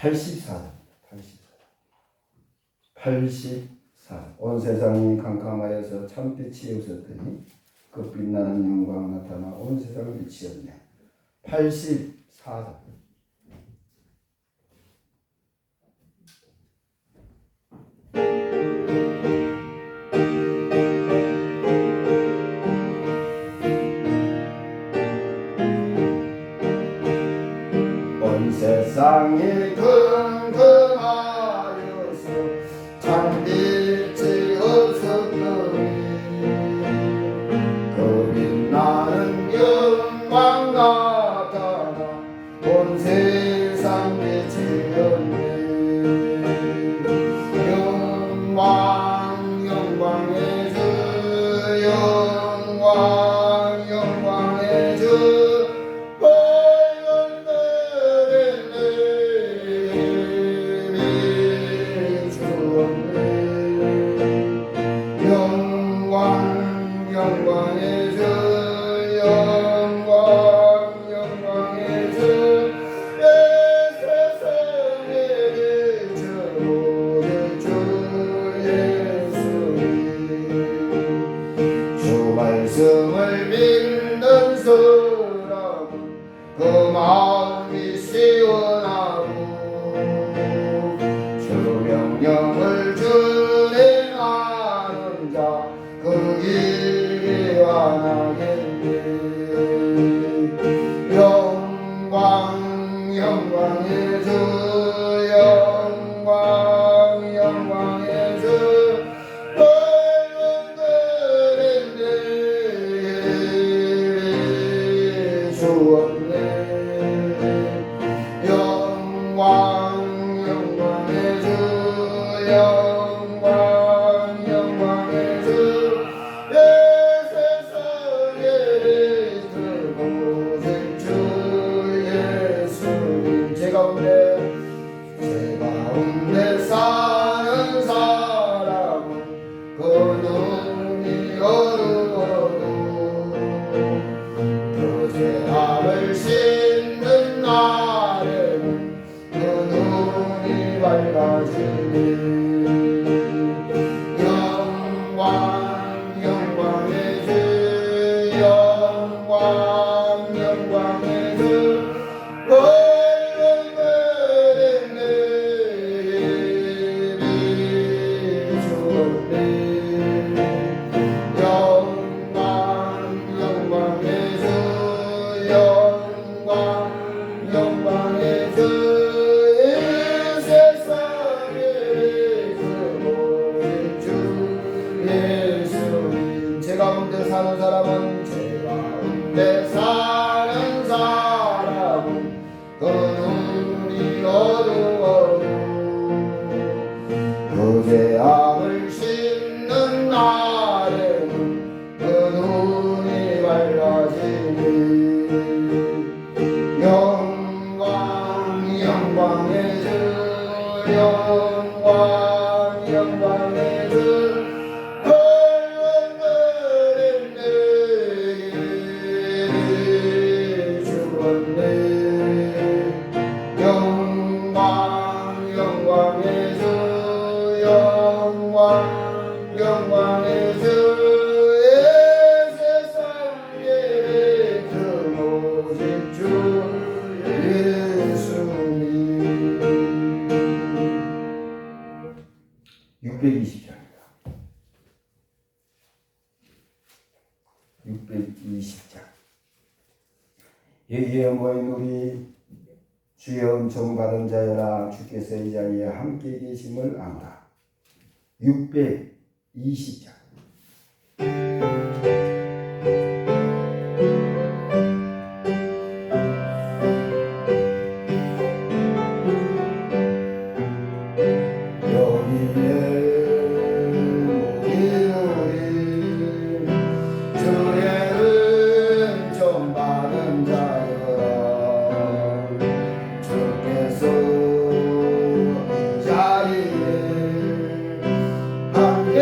84. 84. 온 세상이 캄캄하여서 참빛이 없었더니 그 빛나는 영광 나타나 온 세상을 비치었네. 84. 온 세상이 금금하여서 참빛이 없었더니 그 빛나는 영광 나타나 온 세상 비치었네. 영광 영광의 주 영광 영광의 주 영광의 주 영광 영광의 주 세상의 주 모든 주 예수님 주 말씀을 믿는 사람은 그 마음이 시원하고 주 명령을 준행하는 자 그 길이 환하겠네. 영광 영광의 주 영광 영광의 주 벌거들인데 주었네. 영광 영광의 주 영광 영광의 주 제 가운데 사는 사람은 그 눈이 어두워도 그 죄악을 씻는 날에는 그 눈이 밝아지니 영광 영광의 주 영광 영광의 주 제 가운데 사는 사람은 제 가운데 사는 사람은 그 눈이 어두워도 그 죄악을 씻는 날에는 그 눈이 밝아지니 영광 영광의 주 영광 영광의 주 영광의 주 영광 영광의 주 세상에 그 오직 주 예수님 620장입니다. 620장 여기에 모인 우리 주여 은총 받은 자여라 주께서 이 자리에 함께 계심을 아노라. 620장 함께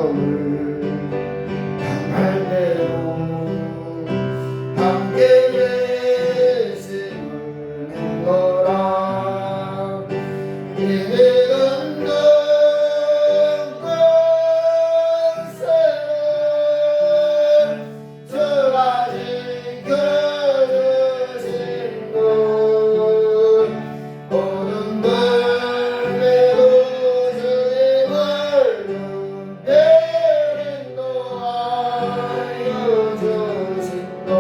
마음을 향할 대로 함께 계심을 믿노라. 이미 건넌 곳에 저가 지켜주신 것 오는 벌매도 주님을 인도하여 주신다.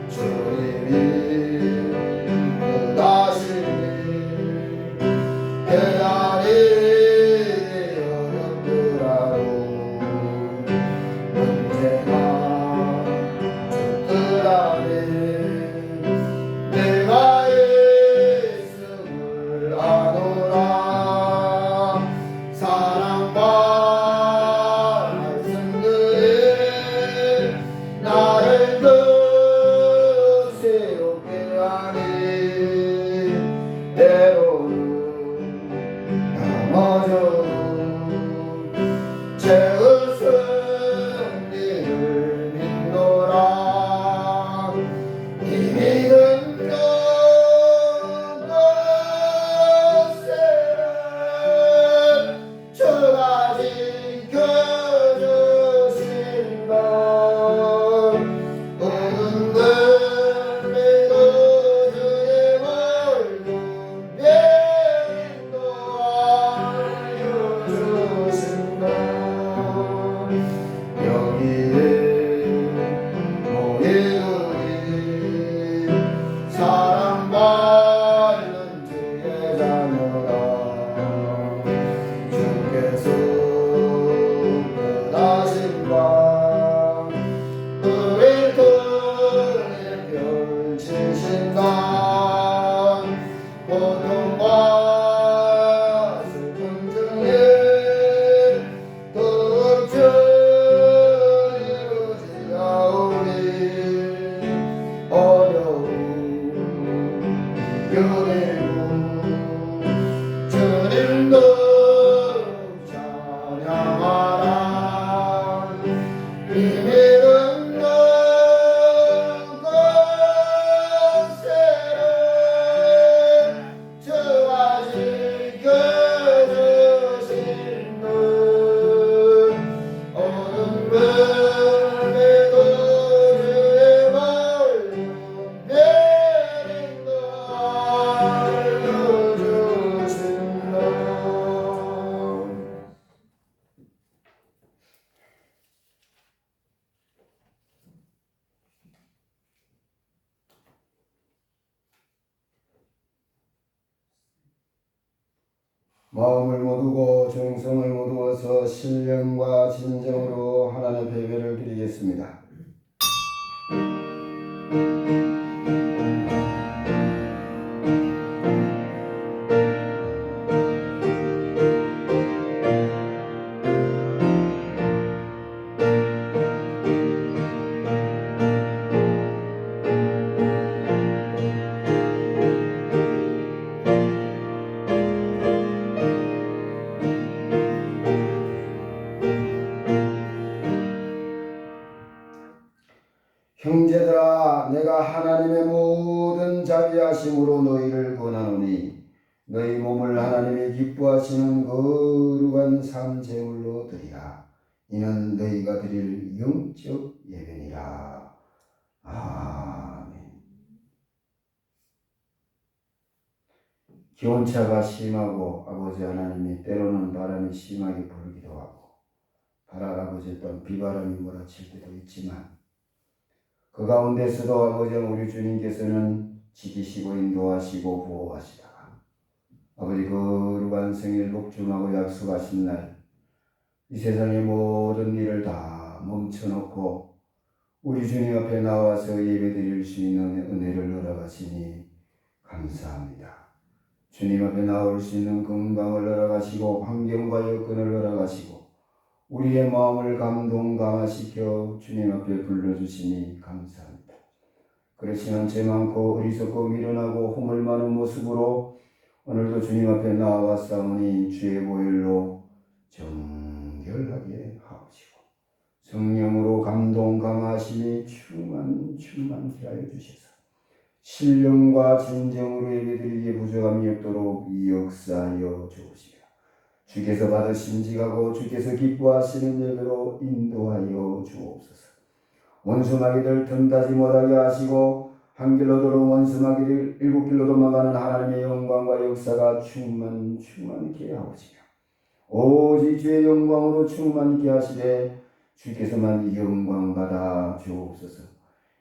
주님이 뜻하시니 대단히 어렵더라도 언제나 주뜻하니 내가 예수를 아노라. 사랑과 말씀들이 나를 더 새롭게 하니 때로는 넘어져도 채울 승리를 믿노라. 이미 건넌 곳에 저가 지켜주신 것 오는 걸매도 주의 얼굴 인도하여 주신다. 여기에 모인 우리 사랑받는 주의 자녀가 주께서 뜻하신바 우릴 통해 펼치신다. 고통과 슬픔 중에 더욱 이루지아오니 어려움 이겨내고 주님도 찬양하라. 이미 건넌 곳에 저가 지켜주신 분 오는 벌매도 주의 얼굴 인도하여 주신다. 마음을 모두고 정성을 모두어서 신령과 진정으로 하나님의 예배를 드리겠습니다. 형제들아, 내가 하나님의 모든 자비하심으로 너희를 권하노니 너희 몸을 하나님이 기뻐하시는 거룩한 산 제물로 드리라. 이는 너희가 드릴 영적 예배니라. 아멘. 기온차가 심하고 아버지 하나님이 때로는 바람이 심하게 불기도 하고 아버지 또한 비바람이 몰아칠 때도 있지만 그 가운데서도 아버지 우리 주님께서는 지키시고 인도하시고 보호하시다가 아버지 거룩한 생일 복중하고 약속하신 날 이 세상의 모든 일을 다 멈춰놓고 우리 주님 앞에 나와서 예배드릴 수 있는 은혜를 허락하시니 감사합니다. 주님 앞에 나올 수 있는 건강을 허락하시고 환경과 여건을 허락하시고 우리의 마음을 감동감화시켜 주님 앞에 불러주시니 감사합니다. 그러시는 죄 많고 어리석고 미련하고 허물 많은 모습으로 오늘도 주님 앞에 나와 싸우니 주의 보혈로 정결하게 거하게 하옵시고 성령으로 감동 감화하심이 충만케 하여 주셔서 신령과 진정으로 예배드리기에 부족함이 없도록 역사하여 주옵시며 주께서 받으신 지가고 주께서 기뻐하시는 예배로 인도하여 주옵소서. 원수마귀를 틈타지 못하게 하시고 한 길로 들어온 원수마귀를 일곱 길로 도망가는 하나님의 영광과 역사가 충만케 하옵시며 오직 주의 영광으로 충만케 하시되 주께서만 영광 받아 주옵소서.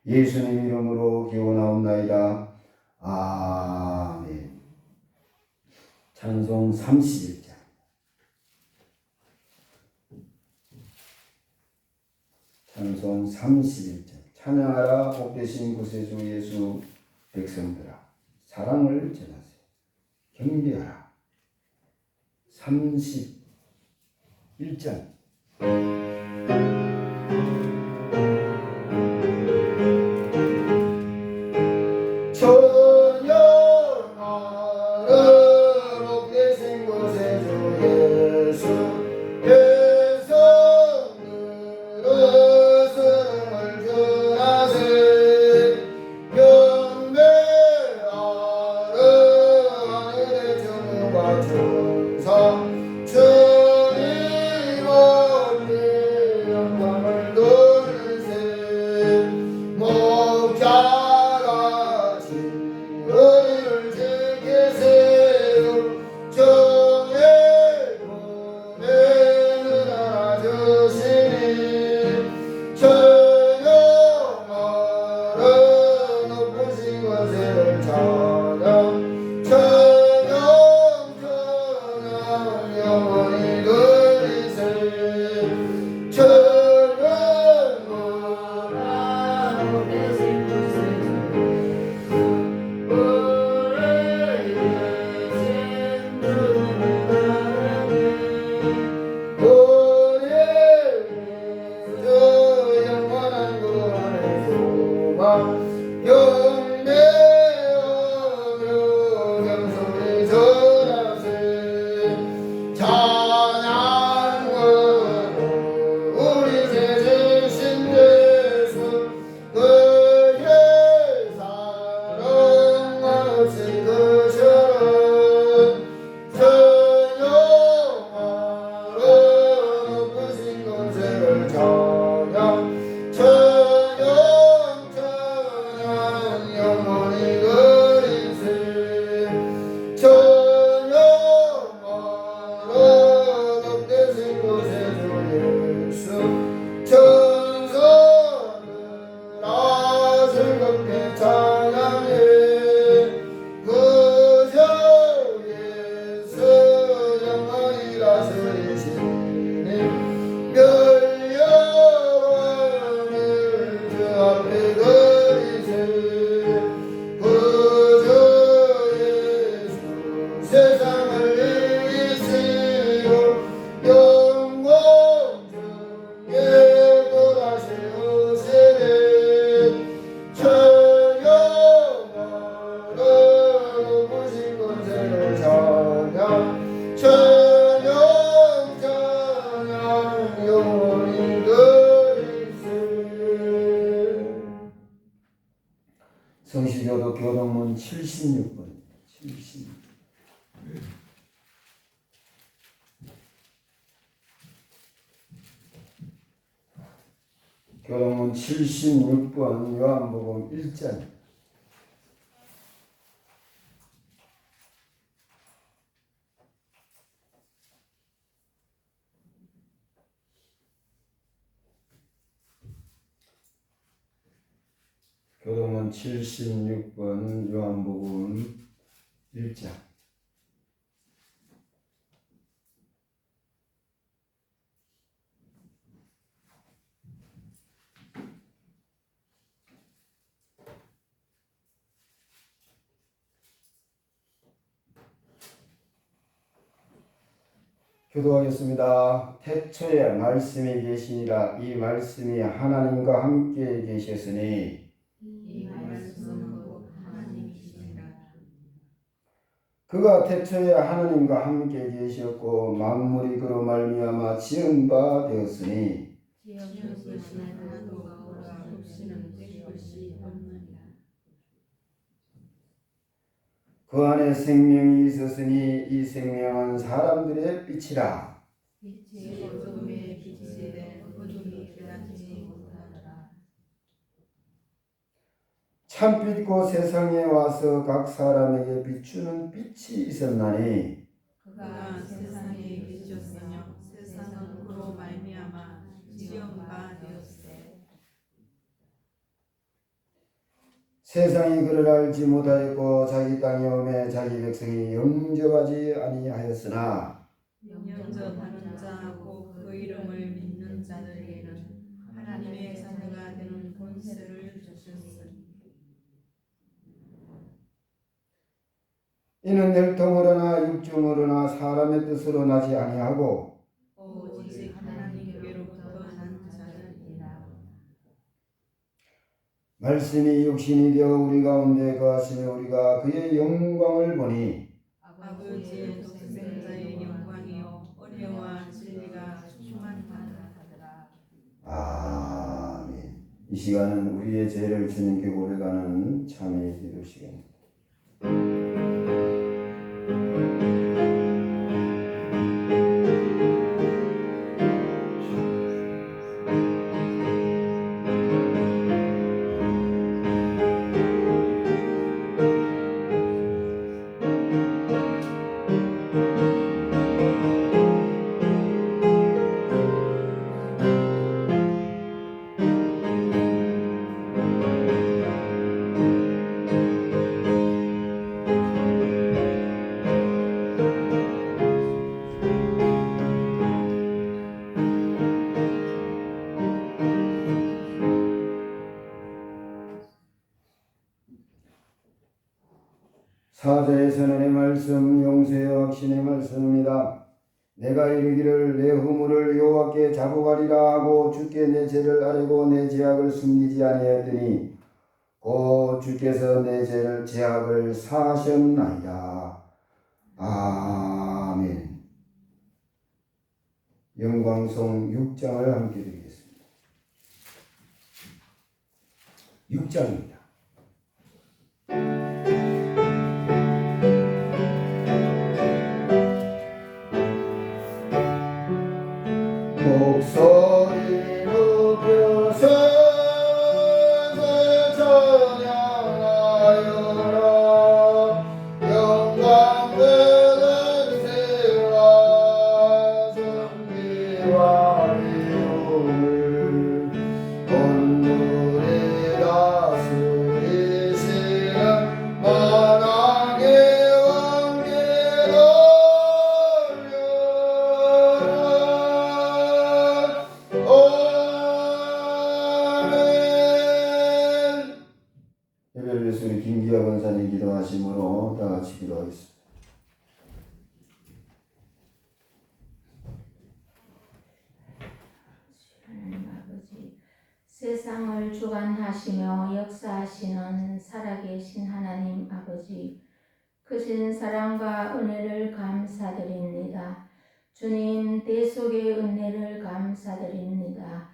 예수님 이름으로 기원하옵나이다. 아멘. 찬송 31장. 찬송 31장. 찬양하라 복되신 구세주 예수 백성들아 사랑을 전하세요. 경배하라. 31장. 성시교도 교동문 76번. 76. 교동문 76번 요한복음 1장. 교동문 76번 요한복음 1장. 교도하겠습니다. 태초에 말씀이 계시니라. 이 말씀이 하나님과 함께 계셨으니 이 말씀은 곧 하나님이시니라. 그가 태초에 하나님과 함께 계셨고 만물이 그로 말미암아 지은 바 되었으니 지은 것이 하나도 없으나 없이는 될 것이 없느니라. 그 안에 생명이 있었으니 이 생명은 사람들의 빛이라. 빛이 어둠에 비치되 어둠이 깨닫지 못하더라. 참빛 세상에 와서 각 사람에게 비추는 빛이 있었나니 그가 세상에 비추었으며 세상은 그로 말미암아 지은 바 되었으되 세상이 그를 알지 못하였고 자기 땅에 오매 자기 백성이 영접하지 아니하였으나 영접하는 자하고 그 이름을 믿는 자들에게는 하나님의 자녀가 되는 권세를 주셨으니 이는 혈통으로나 육중으로나 사람의 뜻으로 나지 아니하고 오직 하나님께로부터 난 자들이라. 말씀이 육신이 되어 우리 가운데 거하시며 우리가 그의 영광을 보니 아버지의 독생자의 영광이요 은혜와 진리가 충만하더라. 아멘. 이 시간은 우리의 죄를 주님께 고백하는 참회의 기도 시간입니다. 사자의 선언의 말씀, 용서의 확신의 말씀입니다. 내가 이르기를 내 허물을 여호와께 자복하리라 하고 주께 내 죄를 아뢰고 내 죄악을 숨기지 아니하였더니 곧 주께서 내 죄를 죄악을 사하셨나이다. 아멘. 영광송 6장을 함께 드리겠습니다. 6장입니다. 목소리 높여서 찬양하여라. 영광 권세와 존귀와 위엄을 온물에 다스리시는 만왕의 왕께 예배를 위해서 우리 김기화 권사님 기도하심으로 다 같이 기도하겠습니다. 하나님 아버지, 세상을 주관하시며 역사하시는 살아계신 하나님 아버지, 크신 사랑과 은혜를 감사드립니다. 주님 대속의 은혜를 감사드립니다.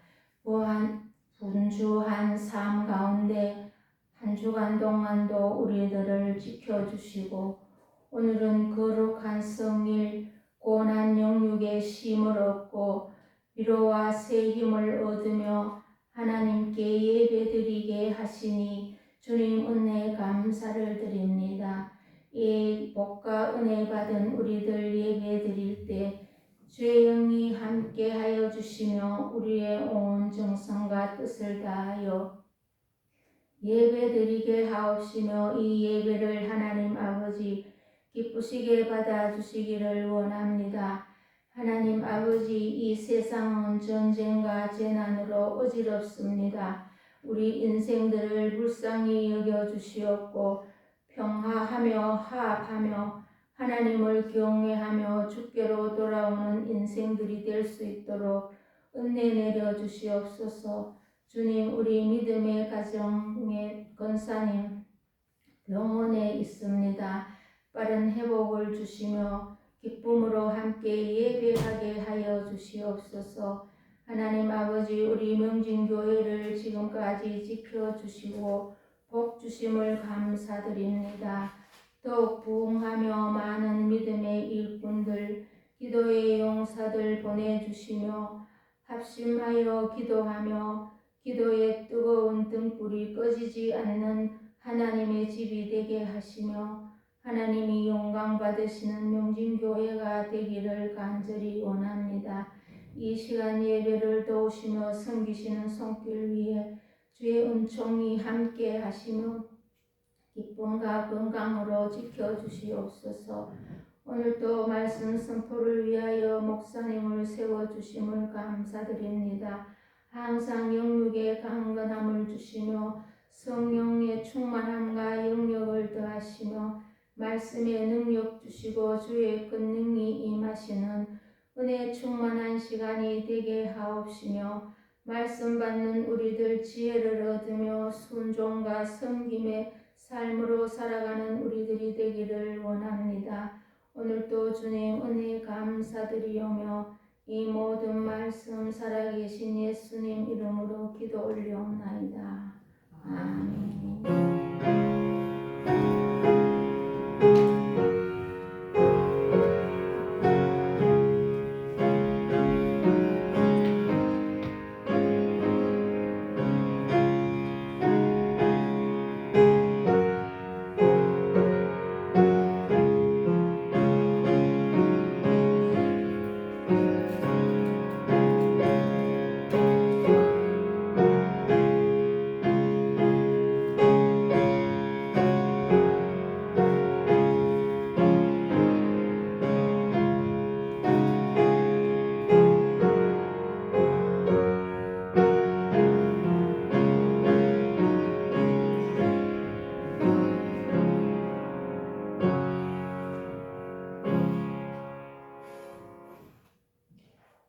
분주한 삶 가운데 한 주간 동안도 우리들을 지켜주시고 오늘은 거룩한 성일 고난 영육의 쉼을 얻고 위로와 새 힘을 얻으며 하나님께 예배드리게 하시니 주님 은혜 감사를 드립니다. 이 복과 은혜 받은 우리들 예배드릴 때 주의 영이 함께하여 주시며 우리의 온 정성과 뜻을 다하여 예배드리게 하옵시며 이 예배를 하나님 아버지 기쁘시게 받아주시기를 원합니다. 하나님 아버지, 이 세상은 전쟁과 재난으로 어지럽습니다. 우리 인생들을 불쌍히 여겨주시옵고 평화하며 화합하며 하나님을 경외하며 주께로 돌아오는 인생들이 될 수 있도록 은혜 내려 주시옵소서. 주님, 우리 믿음의 가정의 권사님 병원에 있습니다. 빠른 회복을 주시며 기쁨으로 함께 예배하게 하여 주시옵소서. 하나님 아버지, 우리 명진교회를 지금까지 지켜주시고 복 주심을 감사드립니다. 더욱 부흥하며 많은 믿음의 일꾼들, 기도의 용사들 보내주시며 합심하여 기도하며 기도의 뜨거운 등불이 꺼지지 않는 하나님의 집이 되게 하시며 하나님이 영광 받으시는 명진교회가 되기를 간절히 원합니다. 이 시간 예배를 도우시며 섬기시는 손길 위에 주의 은총이 함께 하시며 기쁨과 건강으로 지켜주시옵소서. 오늘도 말씀 선포를 위하여 목사님을 세워주심을 감사드립니다. 항상 영육의 강건함을 주시며 성령의 충만함과 영역을 더하시며 말씀의 능력 주시고 주의 권능이 임하시는 은혜 충만한 시간이 되게 하옵시며 말씀 받는 우리들 지혜를 얻으며 순종과 섬김의 삶으로 살아가는 우리들이 되기를 원합니다. 오늘도 주님 은혜 감사드리오며 이 모든 말씀 살아계신 예수님 이름으로 기도 올려옵나이다. 아멘.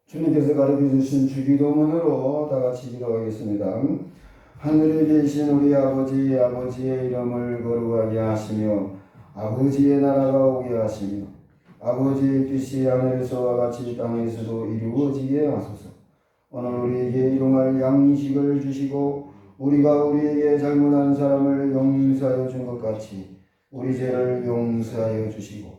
주님께서 가르쳐주신 주기도문으로 다 같이 기도하겠습니다. 하늘에 계신 우리 아버지, 아버지의 이름을 거룩하게 하시며 아버지의 나라가 오게 하시며 아버지의 뜻이 하늘에서와 같이 땅에서도 이루어지게 하소서. 오늘 우리에게 일용할 양식을 주시고 우리가 우리에게 잘못한 사람을 용서하여 준 것 같이 우리 죄를 용서하여 주시고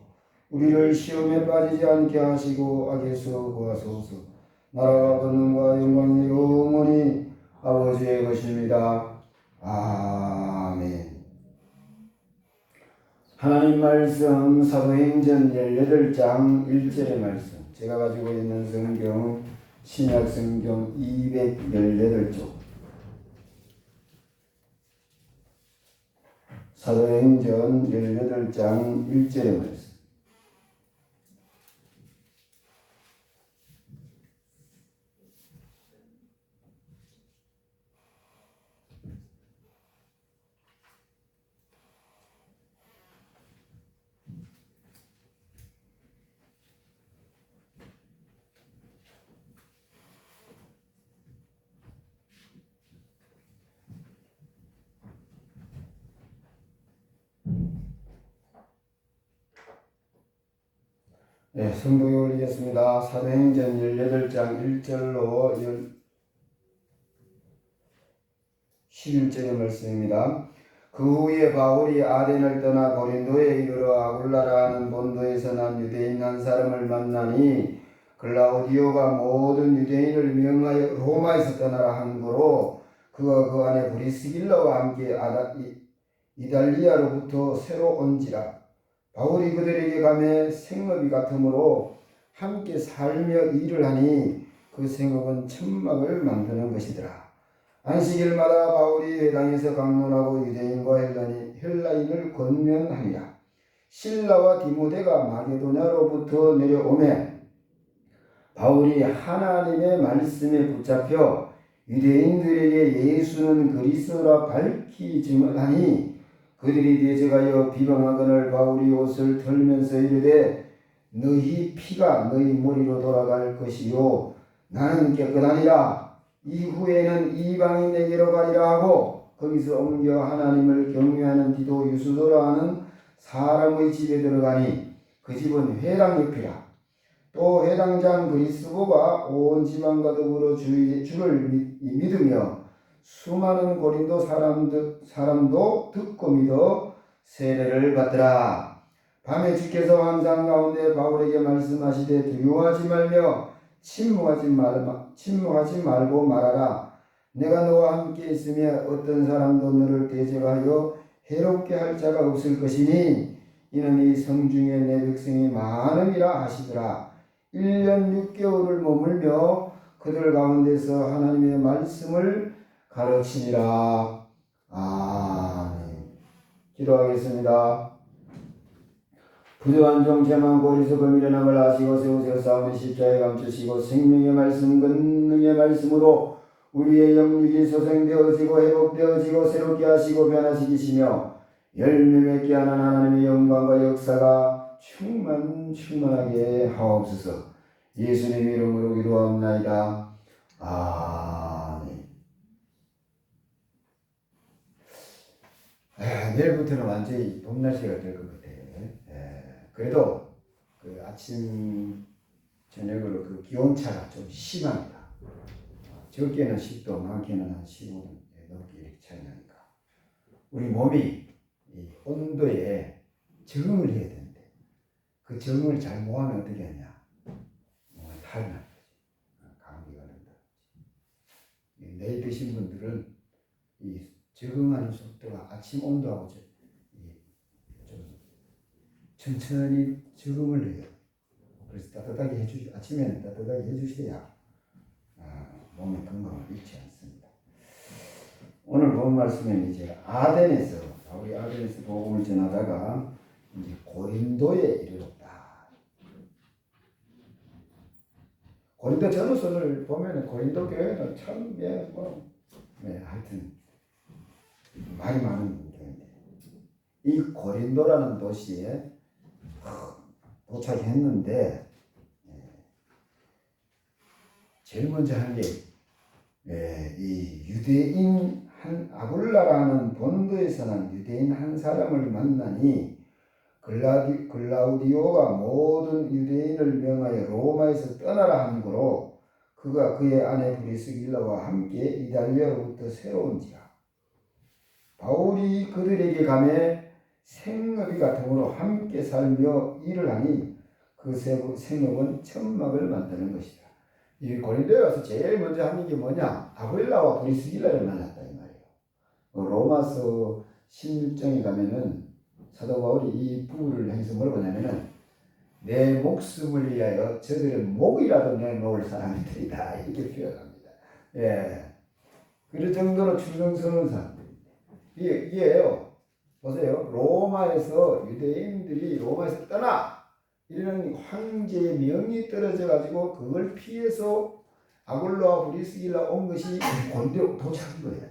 우리를 시험에 빠지지 않게 하시고 악에서 구하소서. 나라와 권능과 영광이 영원히 아버지의 것입니다. 아멘. 하나님 말씀 사도행전 18장 1절의 말씀, 제가 가지고 있는 성경 신약 성경 218쪽, 사도행전 18장 1절의 말씀. 네, 성경에 올리겠습니다. 사도행전 18장 1절로 11절의 말씀입니다. 그 후에 바울이 아덴을 떠나 고린도에 이르러 아굴라라 하는 본도에서 난 유대인 한 사람을 만나니 글라우디오가 모든 유대인을 명하여 로마에서 떠나라 한 거로 그가 그 안에 브리스길라와 함께 이달리아로부터 새로 온지라. 바울이 그들에게 가매 생업이 같으므로 함께 살며 일을 하니 그 생업은 천막을 만드는 것이더라. 안식일마다 바울이 회당에서 강론하고 유대인과 헬라인을 권면하니라. 실라와 디모데가 마게도냐로부터 내려오매 바울이 하나님의 말씀에 붙잡혀 유대인들에게 예수는 그리스도라 밝히 증언하니 그들이 대적하여 비방하거늘 바울이 옷을 털면서 이르되 너희 피가 너희 머리로 돌아갈 것이요 나는 깨끗하니라. 이후에는 이방인에게로 가리라 하고 거기서 옮겨 하나님을 경외하는 디도 유수도라 하는 사람의 집에 들어가니 그 집은 회당 옆이라. 또 회당장 그리스도가 온 지방과 더불어 주를 믿으며 수많은 고린도 사람도 듣고 믿어 세례를 받더라. 밤에 주께서 환상 가운데 바울에게 말씀하시되 두려워하지 말며 침묵하지 말고 말하라. 내가 너와 함께 있으며 어떤 사람도 너를 대적하여 해롭게 할 자가 없을 것이니 이는 이 성중에 내 백성이 많음이라 하시더라. 1년 6개월을 머물며 그들 가운데서 하나님의 말씀을 가르치니라. 아멘. 기도하겠습니다. 부조한 정체만 고리석을 미련한 걸 아시고 세우세요. 싸움의 십자에 감추시고 생명의 말씀 권능의 말씀으로 우리의 영육이 소생되어지고 회복되어지고 새롭게 하시고 변화시키시며 열매 맺게 하는 하나님의 영광과 역사가 충만하게 하옵소서. 예수님 이름으로 기도하옵나이다. 아멘. 내일부터는 완전히 봄 날씨가 될 것 같아요. 그래도 그 아침 저녁으로 그 기온차가 좀 심합니다. 적게는 10도, 많게는 한 15도 넘게 이렇게 차이 나니까 우리 몸이 이 온도에 적응을 해야 되는데 그 적응을 잘 못하면 어떻게 하냐? 탈이 나는 거지. 감기가 난다. 나이 드신 분들은 이 적응하는 속도가 아침 온도하고 좀 천천히 적응을 해요. 그래서 따뜻하게 아침에는 따뜻하게 해주셔야 몸의 건강을 잃지 않습니다. 오늘 본 말씀은 이제 우리 아덴에서 복음을 전하다가 이제 고린도에 이르렀다. 고린도 전후서를 보면은 고린도 교회는 참 하여튼 말이 많은 교회인데 이 고린도라는 도시에 도착했는데 제일 먼저 한 게 이 유대인 아굴라라는 본도에서 난 유대인 한 사람을 만나니 글라우디오가 모든 유대인을 명하여 로마에서 떠나라 함으로 그가 그의 아내 브리스길라와 함께 이달리아로부터 새로운지라. 바울이 그들에게 가매 생업이 같으므로 함께 살며 일을 하니 그 생업은 천막을 만드는 것이다. 이 고린도에 와서 제일 먼저 하는 게 뭐냐? 아굴라와 브리스길라를 만났다 이 말이에요. 로마서 16장에 가면은 사도 바울이 이 부부를 향해서 뭐라고 하냐면은 내 목숨을 위하여 저들은 목이라도 내놓을 사람들이다 이렇게 표현합니다. 그 정도로 충성스러운 사람들입니다. 이게요. 보세요. 로마에서 유대인들이 로마에서 떠나 이런 황제의 명이 떨어져 가지고 그걸 피해서 아굴라와 브리스길라 온 것이 고린도에 도착한 거예요.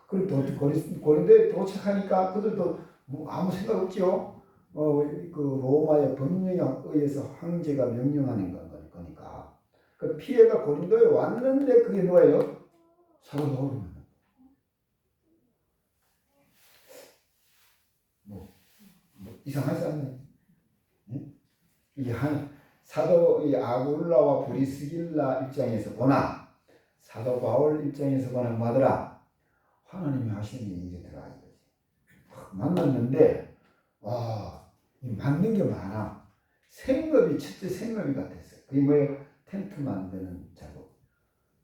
그리고 고린도에 도착하니까 그들도 아무 생각 없죠. 그 로마의 법령에 의해서 황제가 명령하는 거니까. 그 피해가 고린도에 왔는데 그게 뭐예요? 사도 바울입니다. 이상하지 않나요? 이 아굴라와 브리스길라 입장에서 보나 사도 바울 입장에서 보나 뭐하더라? 하나님이 하시는 일이 들어가 이거지. 만났는데 맞는 게 많아. 첫째 생업이 같았어요. 그게 뭐예요? 텐트 만드는 작업.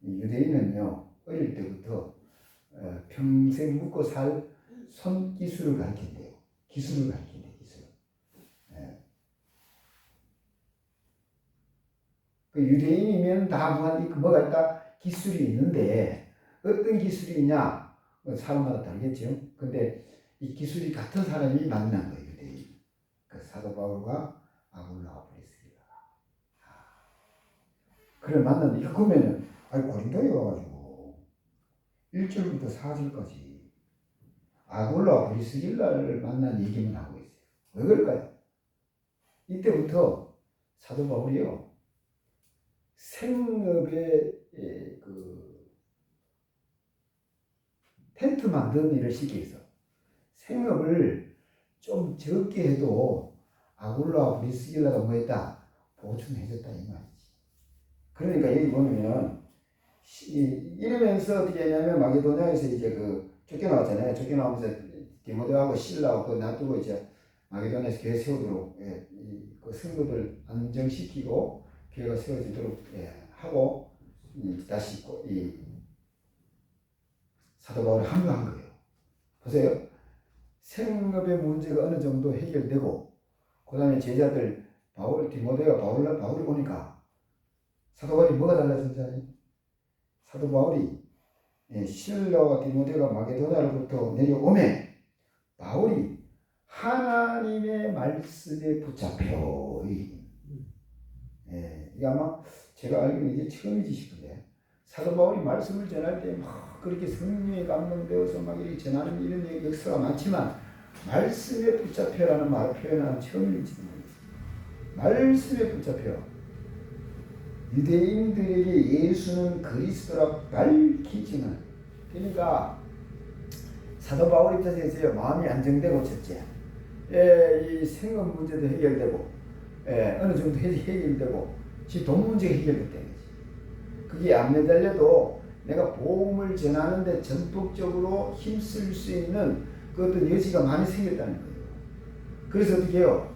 유대인은요 어릴 때부터 평생 묵고 살 손기술을 가르친대요. 기술을 가르친대요. 그 유대인이면 다 뭐가 있다? 기술이 있는데 어떤 기술이냐? 사람마다 다르겠죠. 근데 이 기술이 같은 사람이 만난 거예요. 유대인. 그 사도 바울과 아굴라와 브리스길라가. 그래 만났는데 이거 보면은 고린도에 와가지고 1절부터 4절까지 아굴라와 브리스길라를 만난 얘기만 하고 있어요. 왜 그럴까요? 이때부터 사도 바울이요. 생업에 그 텐트 만드는 일을 시키기 위해서 생업을 좀 적게 해도 아굴라와 브리스길라가 뭐 했다? 보충해줬다 이 말이지. 그러니까 여기 보면 이러면서 어떻게 했냐면 마게도냐에서 이제 그 쫓겨나왔잖아요. 쫓겨나오면서 디모데하고 실라하고 그 놔두고 이제 마게도냐에서 교회 세우도록 그 성도들 안정시키고 교회가 세워지도록 하고 다시 이 사도 바울이 합류한 거예요. 보세요. 생업의 문제가 어느 정도 해결되고 그 다음에 제자들 디모데가 바울이 오니까 사도 바울이 뭐가 달라진 줄 아니? 사도 바울이 실라와 디모데가 마게도냐로부터 내려오면 바울이 하나님의 말씀에 붙잡혀. 이게 아마 제가 알기로는 이게 처음이지 싶은데 사도 바울이 말씀을 전할 때 막 그렇게 성령에 감동되어서 막 이렇게 전하는 이런 역사가 많지만 말씀에 붙잡혀라는 말을 표현하는 처음이지 모르겠어요. 말씀에 붙잡혀. 유대인들에게 예수는 그리스도라 밝히지는. 그러니까 사도 바울 입장에서 마음이 안정되고 첫째, 이 생업 문제도 해결되고, 어느 정도 해결되고, 돈 문제가 해결됐다는 거지. 그게 안 매달려도 내가 복음을 전하는데 전폭적으로 힘쓸 수 있는 그 어떤 여지가 많이 생겼다는 거예요. 그래서 어떻게 해요?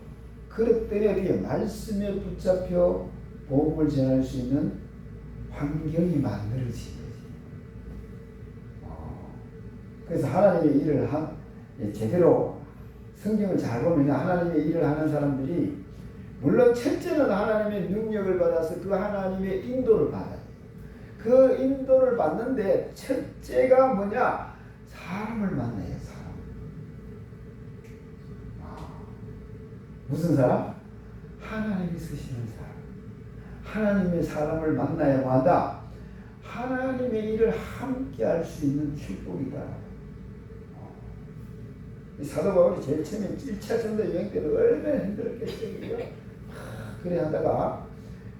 그랬더니 어떻게 말씀에 붙잡혀 복음을 전할 수 있는 환경이 만들어진 거지. 그래서 하나님의 일을 제대로 성경을 잘 보면 하나님의 일을 하는 사람들이 물론 첫째는 하나님의 능력을 받아서 그 하나님의 인도를 받아요. 그 인도를 받는데 첫째가 뭐냐? 사람을 만나요. 사람. 무슨 사람? 하나님이 쓰시는 사람. 하나님의 사람을 만나야 한다. 하나님의 일을 함께 할 수 있는 축복이다. 사도 바울이 제일 처음에 1차 전도 여행 때는 얼마나 힘들었겠어요. 그래 하다가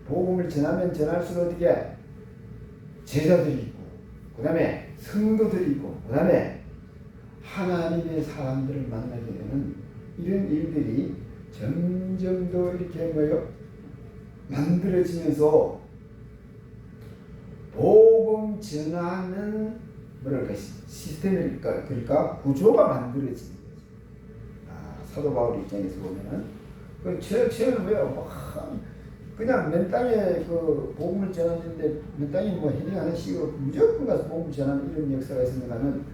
복음을 전할수록 어떻게 제자들이 있고 그 다음에 성도들이 있고 그 다음에 하나님의 사람들을 만나게 되는 이런 일들이 점점 더 이렇게 만들어지면서 복음 전하는 뭐랄까 시스템일까 그러니까 구조가 만들어지는 거지. 사도 바울 입장에서 보면은 그 쟤는 왜요? 그냥 맨 땅에 그 복음을 전하는데 맨 땅에 헤딩하는 식으로 무조건 가서 복음을 전하는 이런 역사가 있었는가는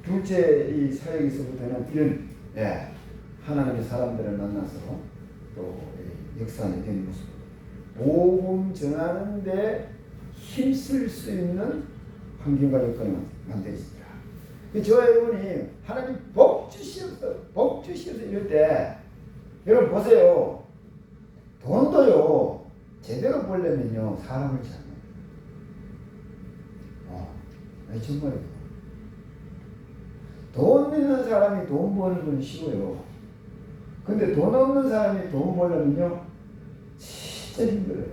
둘째 이 사역에서부터는 이런 하나님의 사람들을 만나서 또 역사하게 된 모습. 복음 전하는데 힘쓸 수 있는 환경과 여건이 만들어집니다. 저와 여러분이 하나님 복 주시옵소서 이럴 때 여러분 보세요. 돈도요 제대로 벌려면요 사람을 찾는 정말요. 돈 있는 사람이 돈 버는 건 쉬워요. 근데 돈 없는 사람이 돈 벌려면요 진짜 힘들어요.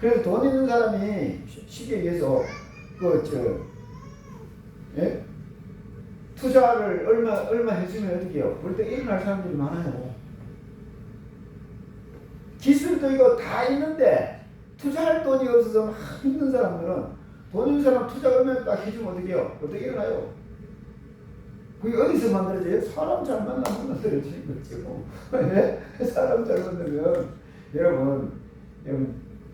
그래서 돈 있는 사람이 쉽게 얘기해서 투자를 얼마 해주면 어떻게 해요? 그럴 때 일어날 사람들이 많아요. 기술도 이거 다 있는데 투자할 돈이 없어서 막 힘든 사람들은 돈 있는 사람 투자 얼마 딱 해주면 어떻게 해요? 어떻게 일어나요? 그게 어디서 만들어져요? 사람 잘 만나면 만들어지는 거죠. 사람 잘 만나면 여러분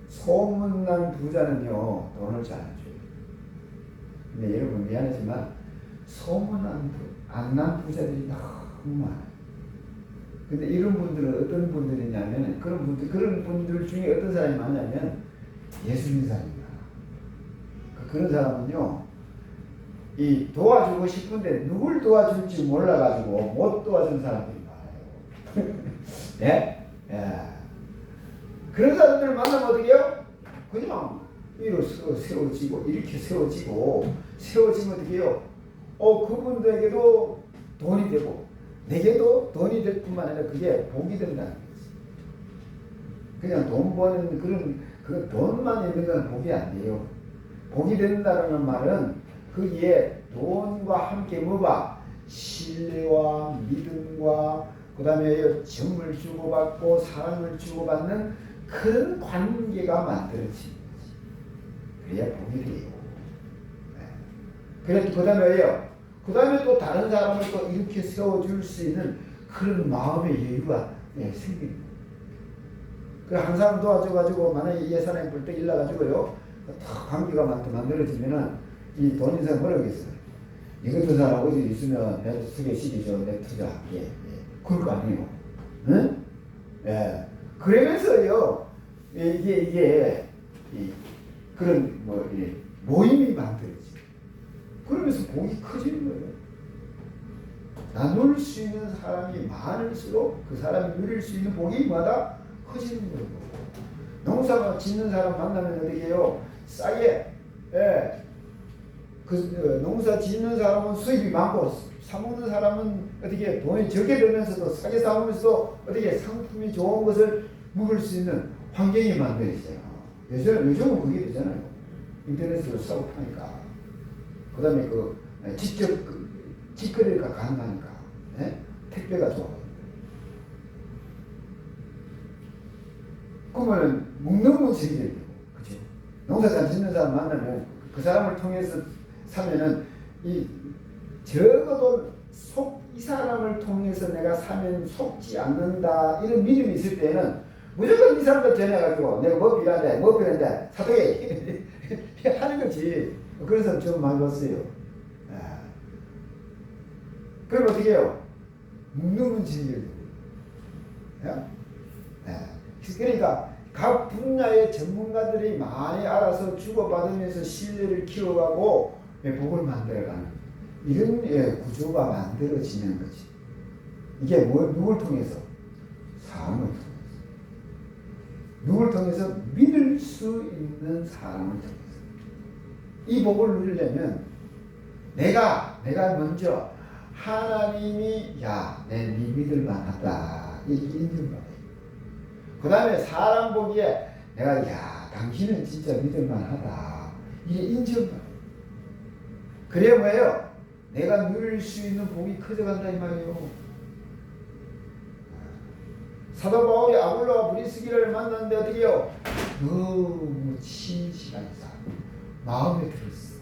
소문난 부자는요 돈을 잘 안 줘요. 근데 여러분 미안하지만 소문 안 난 부자들이 너무 많아요. 근데 이런 분들은 어떤 분들이냐면 그런 분들 중에 어떤 사람이 많냐면 예수 믿는 사람이 많아. 그런 사람은요 이 도와주고 싶은데 누굴 도와줄지 몰라가지고 못 도와준 사람들이 많아요. 네? 그런 사람들을 만나면 어떻게 해요? 그냥 위로 세워지고 이렇게 세워지면 어떻게 해요? 그분들에게도 돈이 되고 내게도 돈이 될 뿐만 아니라 그게 복이 된다는 거지. 그냥 돈 버는 그 돈만 있는 건 복이 안 돼요. 복이 된다는 말은 거기에 돈과 함께 뭐가 신뢰와 믿음과 그 다음에 정을 주고받고 사랑을 주고받는 그런 관계가 만들어지는 거지. 그래야 복이 돼요. 그래, 그 다음에 왜요? 그 다음에 또 다른 사람을 또 이렇게 세워줄 수 있는 그런 마음의 여유가 생깁니다. 그 한 사람 도와줘가지고 만약에 예산에 불떡 일나가지고요, 딱 관계가 만들어지면은 이 돈 인생 뭐라겠어요? 이것도 사람 어디 있으면 내가 소개시키죠, 내 투자할게. 그럴 거 아니에요. 응? 예. 그러면서요, 이게 그런 모임이 만들어지. 그러면서 복이 커지는 거예요. 나눌 수 있는 사람이 많을수록 그 사람이 누릴 수 있는 복이 마다 커지는 거예요. 농사 짓는 사람 만나면 어떻게 해요? 싸게, 농사 짓는 사람은 수입이 많고, 사먹는 사람은 어떻게 돈이 적게 들면서도 싸게 사오면서도 어떻게 상품이 좋은 것을 먹을 수 있는 환경이 만들어져요. 요즘은 그게 되잖아요. 인터넷으로 사고 파니까. 그 다음에 직접 직거래가 가능하니까. 택배가 좋아요. 그러면 먹는 건 즐겨요. 그죠? 농사 잘 짓는 사람 만나면 그 사람을 통해서 사면은 적어도 이 사람을 통해서 내가 사면 속지 않는다 이런 믿음이 있을 때는 무조건 이 사람들 전해가지고 내가 뭐 필요한데 사도해 하는 거지. 그래서 좀 많이 봤어요. 그럼 어떻게 해요? 묵는 진리를. 그러니까 각 분야의 전문가들이 많이 알아서 주고받으면서 신뢰를 키워가고 복을 만들어가는 이런 구조가 만들어지는 거지. 이게 누굴 통해서? 사람을 통해서. 누굴 통해서? 믿을 수 있는 사람을 통해서. 이 복을 누리려면 내가 먼저 하나님이 내 믿을 만하다 이렇게 인정받아요. 그 다음에 사람 보기에 내가 당신은 진짜 믿을 만하다 이게 인정받아요. 그래 뭐예요? 내가 누릴 수 있는 복이 커져간다 이 말이에요. 사도 바울이 아굴라와 브리스기를 만났는데 어떻게 해요? 너무 친실한 사람 마음에 들었어.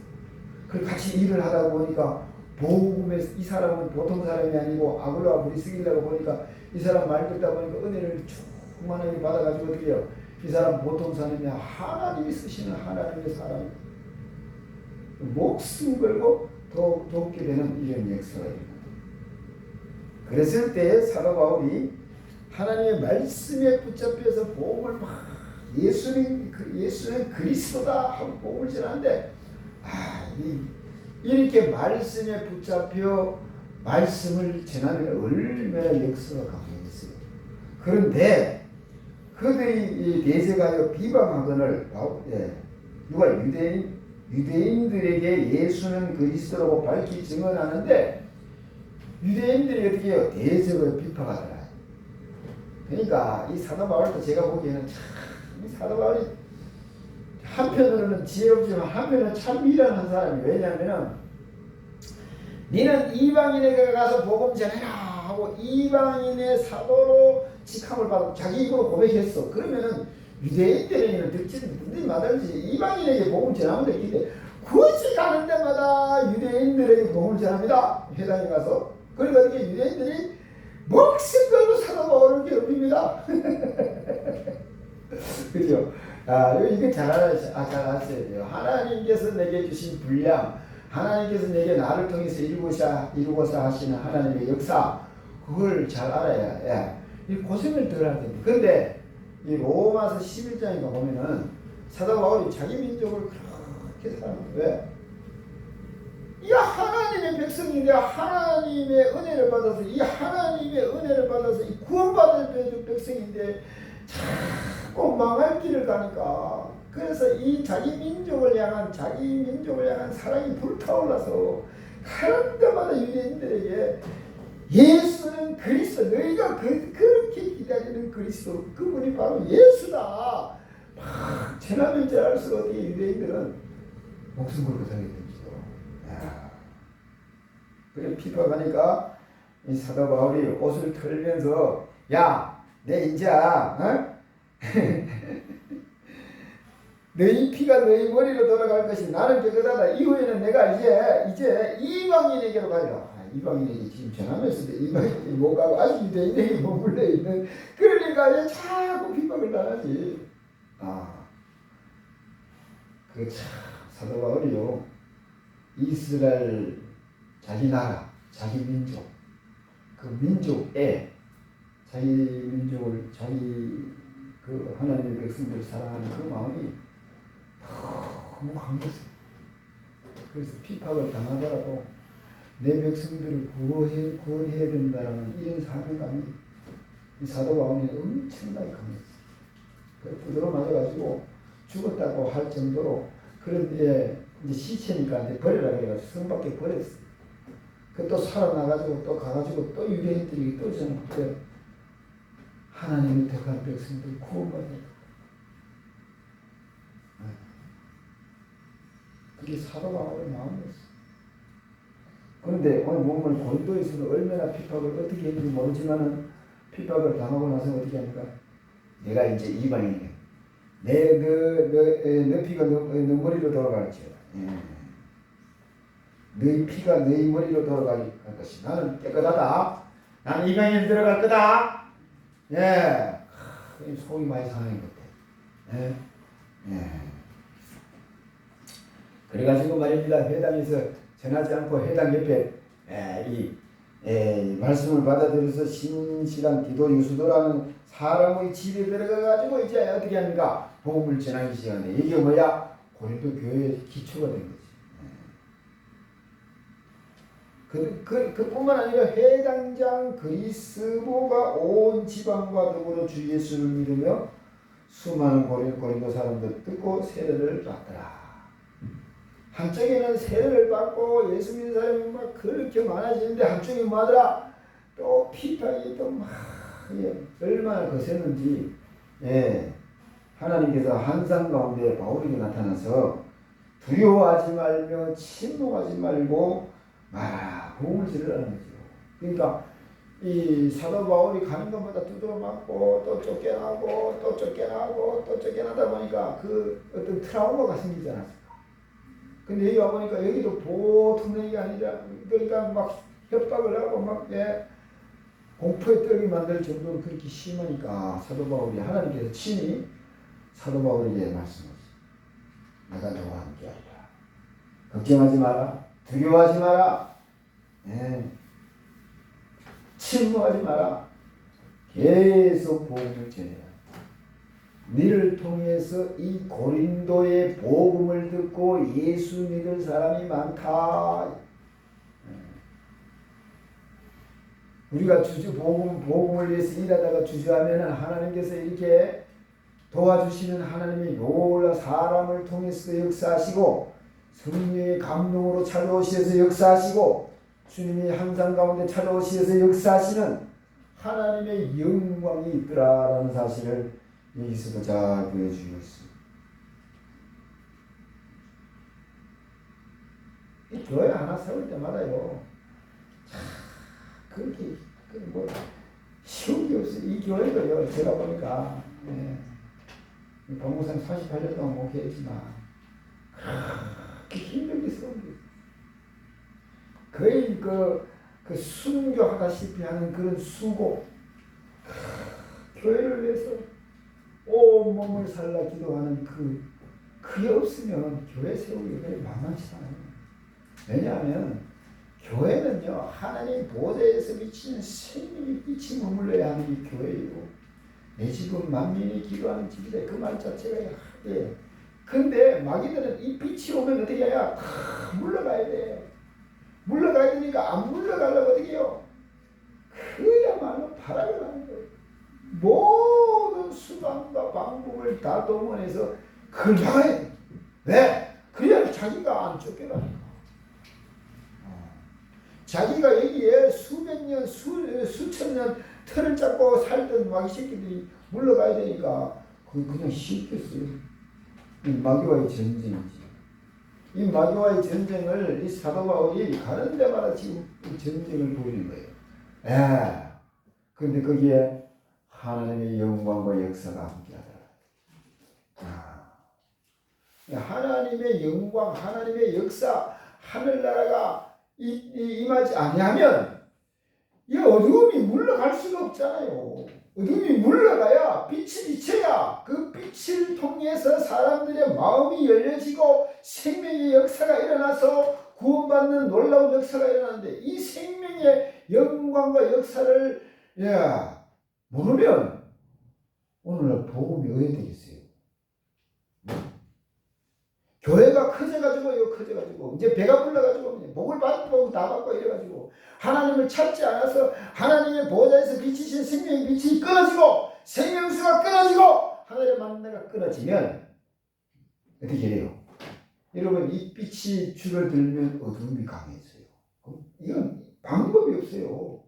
그리고 같이 일을 하다 보니까 복음에 이 사람은 보통 사람이 아니고 아굴라와 브리스기라고 보니까 이 사람 말 듣다 보니까 은혜를 충만하게 받아가지고 어떻게 해요? 이 사람 보통 사람이 하나님이 쓰시는 하나님의 사람 목숨 걸고 돕게 되는 이런 역사가 있습니다. 그랬을 때 사도 바울이 하나님의 말씀에 붙잡혀서 복음을 막 예수는 그리스도다 하고 복음을 전하는데 이렇게 말씀에 붙잡혀 말씀을 전하면 얼마나 역사가 강해졌어요. 그런데 그들이 대적하여 비방하거늘 누가 유대인들에게 예수는 그리스도라고 밝히 증언하는데 유대인들이 어떻게 해요? 대적을 비판하더라. 그러니까 이 사도 바울도 제가 보기에는 참 이 사도 바울이 한편으로는 지혜롭지만 한편으로는 참 미련한 사람이 왜냐하면 너는 이방인에게 가서 복음 전해라 하고 이방인의 사도로 직함을 받고 자기 입으로 고백했어. 그러면은 유대인들에게는 듣지 마달지 이방인에게 복음 전하면 되는데 굳이 가는 데마다 유대인들에게 복음을 전합니다. 회당에 가서. 그러니까 어떻게 유대인들이 목숨 걸고 사도 바울을 괴롭힙니다. 그죠? 이거 잘 아셔야 돼요. 하나님께서 내게 주신 분량, 하나님께서 내게 나를 통해서 이루고자 하시는 하나님의 역사, 그걸 잘 알아야 이 고생을 덜 해야 됩니다. 그런데 이 로마서 11장에 보면은 사도 바울이 자기 민족을 그렇게 사랑해요. 왜? 이 하나님의 백성인데 하나님의 은혜를 받아서 이 하나님의 은혜를 받아서 이 구원받을 백성인데 자꾸 망할 길을 가니까 그래서 이 자기 민족을 향한 사랑이 불타올라서 가는 데마다 유대인들에게 예수는 그리스도 너희가 그렇게 기다리는 그리스도 그분이 바로 예수다 막 전하면 전할수록 어떻게 유대인들은 목숨 걸고 살게 됩니다. 그래 비판하니까 이 사도 바울이 옷을 털면서 야, 내 이제 너희 피가 너희 머리로 돌아갈 것이 나는 깨끗하다. 이후에는 내가 이제 이방인에게로 가리라. 이방인에게 지금 전하면서도 이방인이 못 가고 아직 유대인에게 머물러 있는, 그러니까 이제 자꾸 핍박을 당하지. 그 참 사도 바울이요, 이스라엘 자기 나라, 자기 민족, 그 민족에 자기 민족을, 자기 그 하나님의 백성들을 사랑하는 그 마음이 너무 강했어요. 그래서 핍박을 당하더라도 내 백성들을 구원해야 된다는 이런 사명감이 이 사도 바울이 엄청나게 강했어요. 그래서 부드러 맞아가지고 죽었다고 할 정도로, 그런데 이제 시체니까 이제 버리라 그래가지고 성 밖에 버렸어요. 그 또 살아나가지고 또 가가지고 또 유대인들이 또 저는 그때 하나님의 택한 백성들 구원받아요. 그게 사도 바울의 마음이었어요. 그런데 오늘 보면 고린도에서는 얼마나 핍박을 어떻게 했는지 모르지만은 핍박을 당하고 나서 어떻게 합니까? 내가 이제 이방인이야. 너 피가 너 머리로 돌아갈지. 너희 피가 너희 머리로 돌아갈 것이 나는 깨끗하다. 나는 이방인 들어갈 거다. 속이 많이 상하는 것 같아. 그래가지고 말입니다. 회당에서 전하지 않고 회당 옆에 이 말씀을 받아들여서 신실한 기도 유수도라는 사람의 집에 들어가가지고 이제 어떻게 합니까? 복음을 전하기 시작하는데, 이게 뭐야? 고린도 교회의 기초가 된 거지. 그뿐만 아니라 회당장 그리스도가 온 지방과 더불어 주 예수를 믿으며 수많은 고린도 사람들 듣고 세례를 받더라. 한쪽에는 세례를 받고 예수 믿는 사람이 막 그렇게 많아지는데, 한쪽에 뭐하더라? 또 핍박이 또 막 얼마나 거셌는지. 하나님께서 환상 가운데 바울에게 나타나서 두려워하지 말며 침묵하지 말고 말하라, 복음을 들으라는 거죠. 그러니까 이 사도 바울이 가는 것마다 두드러 맞고 또 쫓겨나고 또 쫓겨나고 또 쫓겨나다 보니까 그 어떤 트라우마가 생기지 않았을까. 근데 여기 와보니까 여기도 보통 얘기가 아니라, 그러니까 막 협박을 하고 막 공포에 떨게 만들 정도로 그렇게 심하니까 사도 바울이, 하나님께서 친히 사도 바울에게 말씀하셨어요. 내가 너와 함께하리라. 걱정하지 마라. 두려워하지 마라. 침묵하지 마라. 계속 복음을 전해라. 너를 통해서 이 고린도의 복음을 듣고 예수 믿을 사람이 많다. 우리가 복음을 위해서 일하다가 주저하면 하나님께서 이렇게 도와주시는 하나님이 놀라 사람을 통해서 역사하시고, 성령의 감동으로 찾아오시어서 역사하시고, 주님이 항상 가운데 찾아오시어서 역사하시는 하나님의 영광이 있더라라는 사실을 여기서도 잘 보여주고 있습니다. 이 교회 하나 세울 때마다요, 그렇게 뭐 쉬운 게 없어요. 이 교회도요, 제가 보니까 동무생 48년 동안 목회했지만 그렇게 힘들게 세운 게 거의 그 순교하다시피 하는 그런 수고, 교회를 위해서 온몸을 살라 기도하는 그게 없으면 교회 세우기가 만만치 않아요. 왜냐하면 교회는요, 하나님 보좌에서 비치는 생명이 빛이 머물러야 하는 이 교회이고, 내 집은 만민이 기도하는 집이다. 그 말 자체가 근데 마귀들은 이 빛이 오면 어떻게 해야? 물러가야 돼. 물러가야 되니까 안 물러가려고 어떻게 해요? 그야말로 발악을 하는 거예요. 모든 수단과 방법을 다 동원해서 그걸 막아야 돼. 왜? 그래야 자기가 안 쫓겨나니까. 자기가 여기에 수백 년, 수천 년 틀을 잡고 살던 마귀 새끼들이 물러가야 되니까 그냥 쉽겠어요. 이 마귀와의 전쟁이지. 이 마귀와의 전쟁을 이 사도 바울이 가는 데마다 지금 이 전쟁을 보이는 거예요. 예. 근데 거기에 하나님의 영광과 역사가 함께하더라. 하나님의 영광, 하나님의 역사, 하늘나라가 임하지 아니하면 이 어두움이 물러갈 수가 없잖아요. 어둠이 물러가야 빛이 비쳐야 그 빛을 통해서 사람들의 마음이 열려지고 생명의 역사가 일어나서 구원받는 놀라운 역사가 일어나는데 이 생명의 영광과 역사를 모르면 오늘날 복음이 어디 되겠어요? 교회가 커져가지고 이제 배가 불러가지고 목을 받고 다 받고 이래가지고 하나님을 찾지 않아서 하나님의 보좌에서 비치신 생명의 빛이 끊어지고 생명수가 끊어지고 하늘의 만나가 끊어지면 어떻게 해요? 여러분 이 빛이 줄어들면 어둠이 강해져요. 이건 방법이 없어요.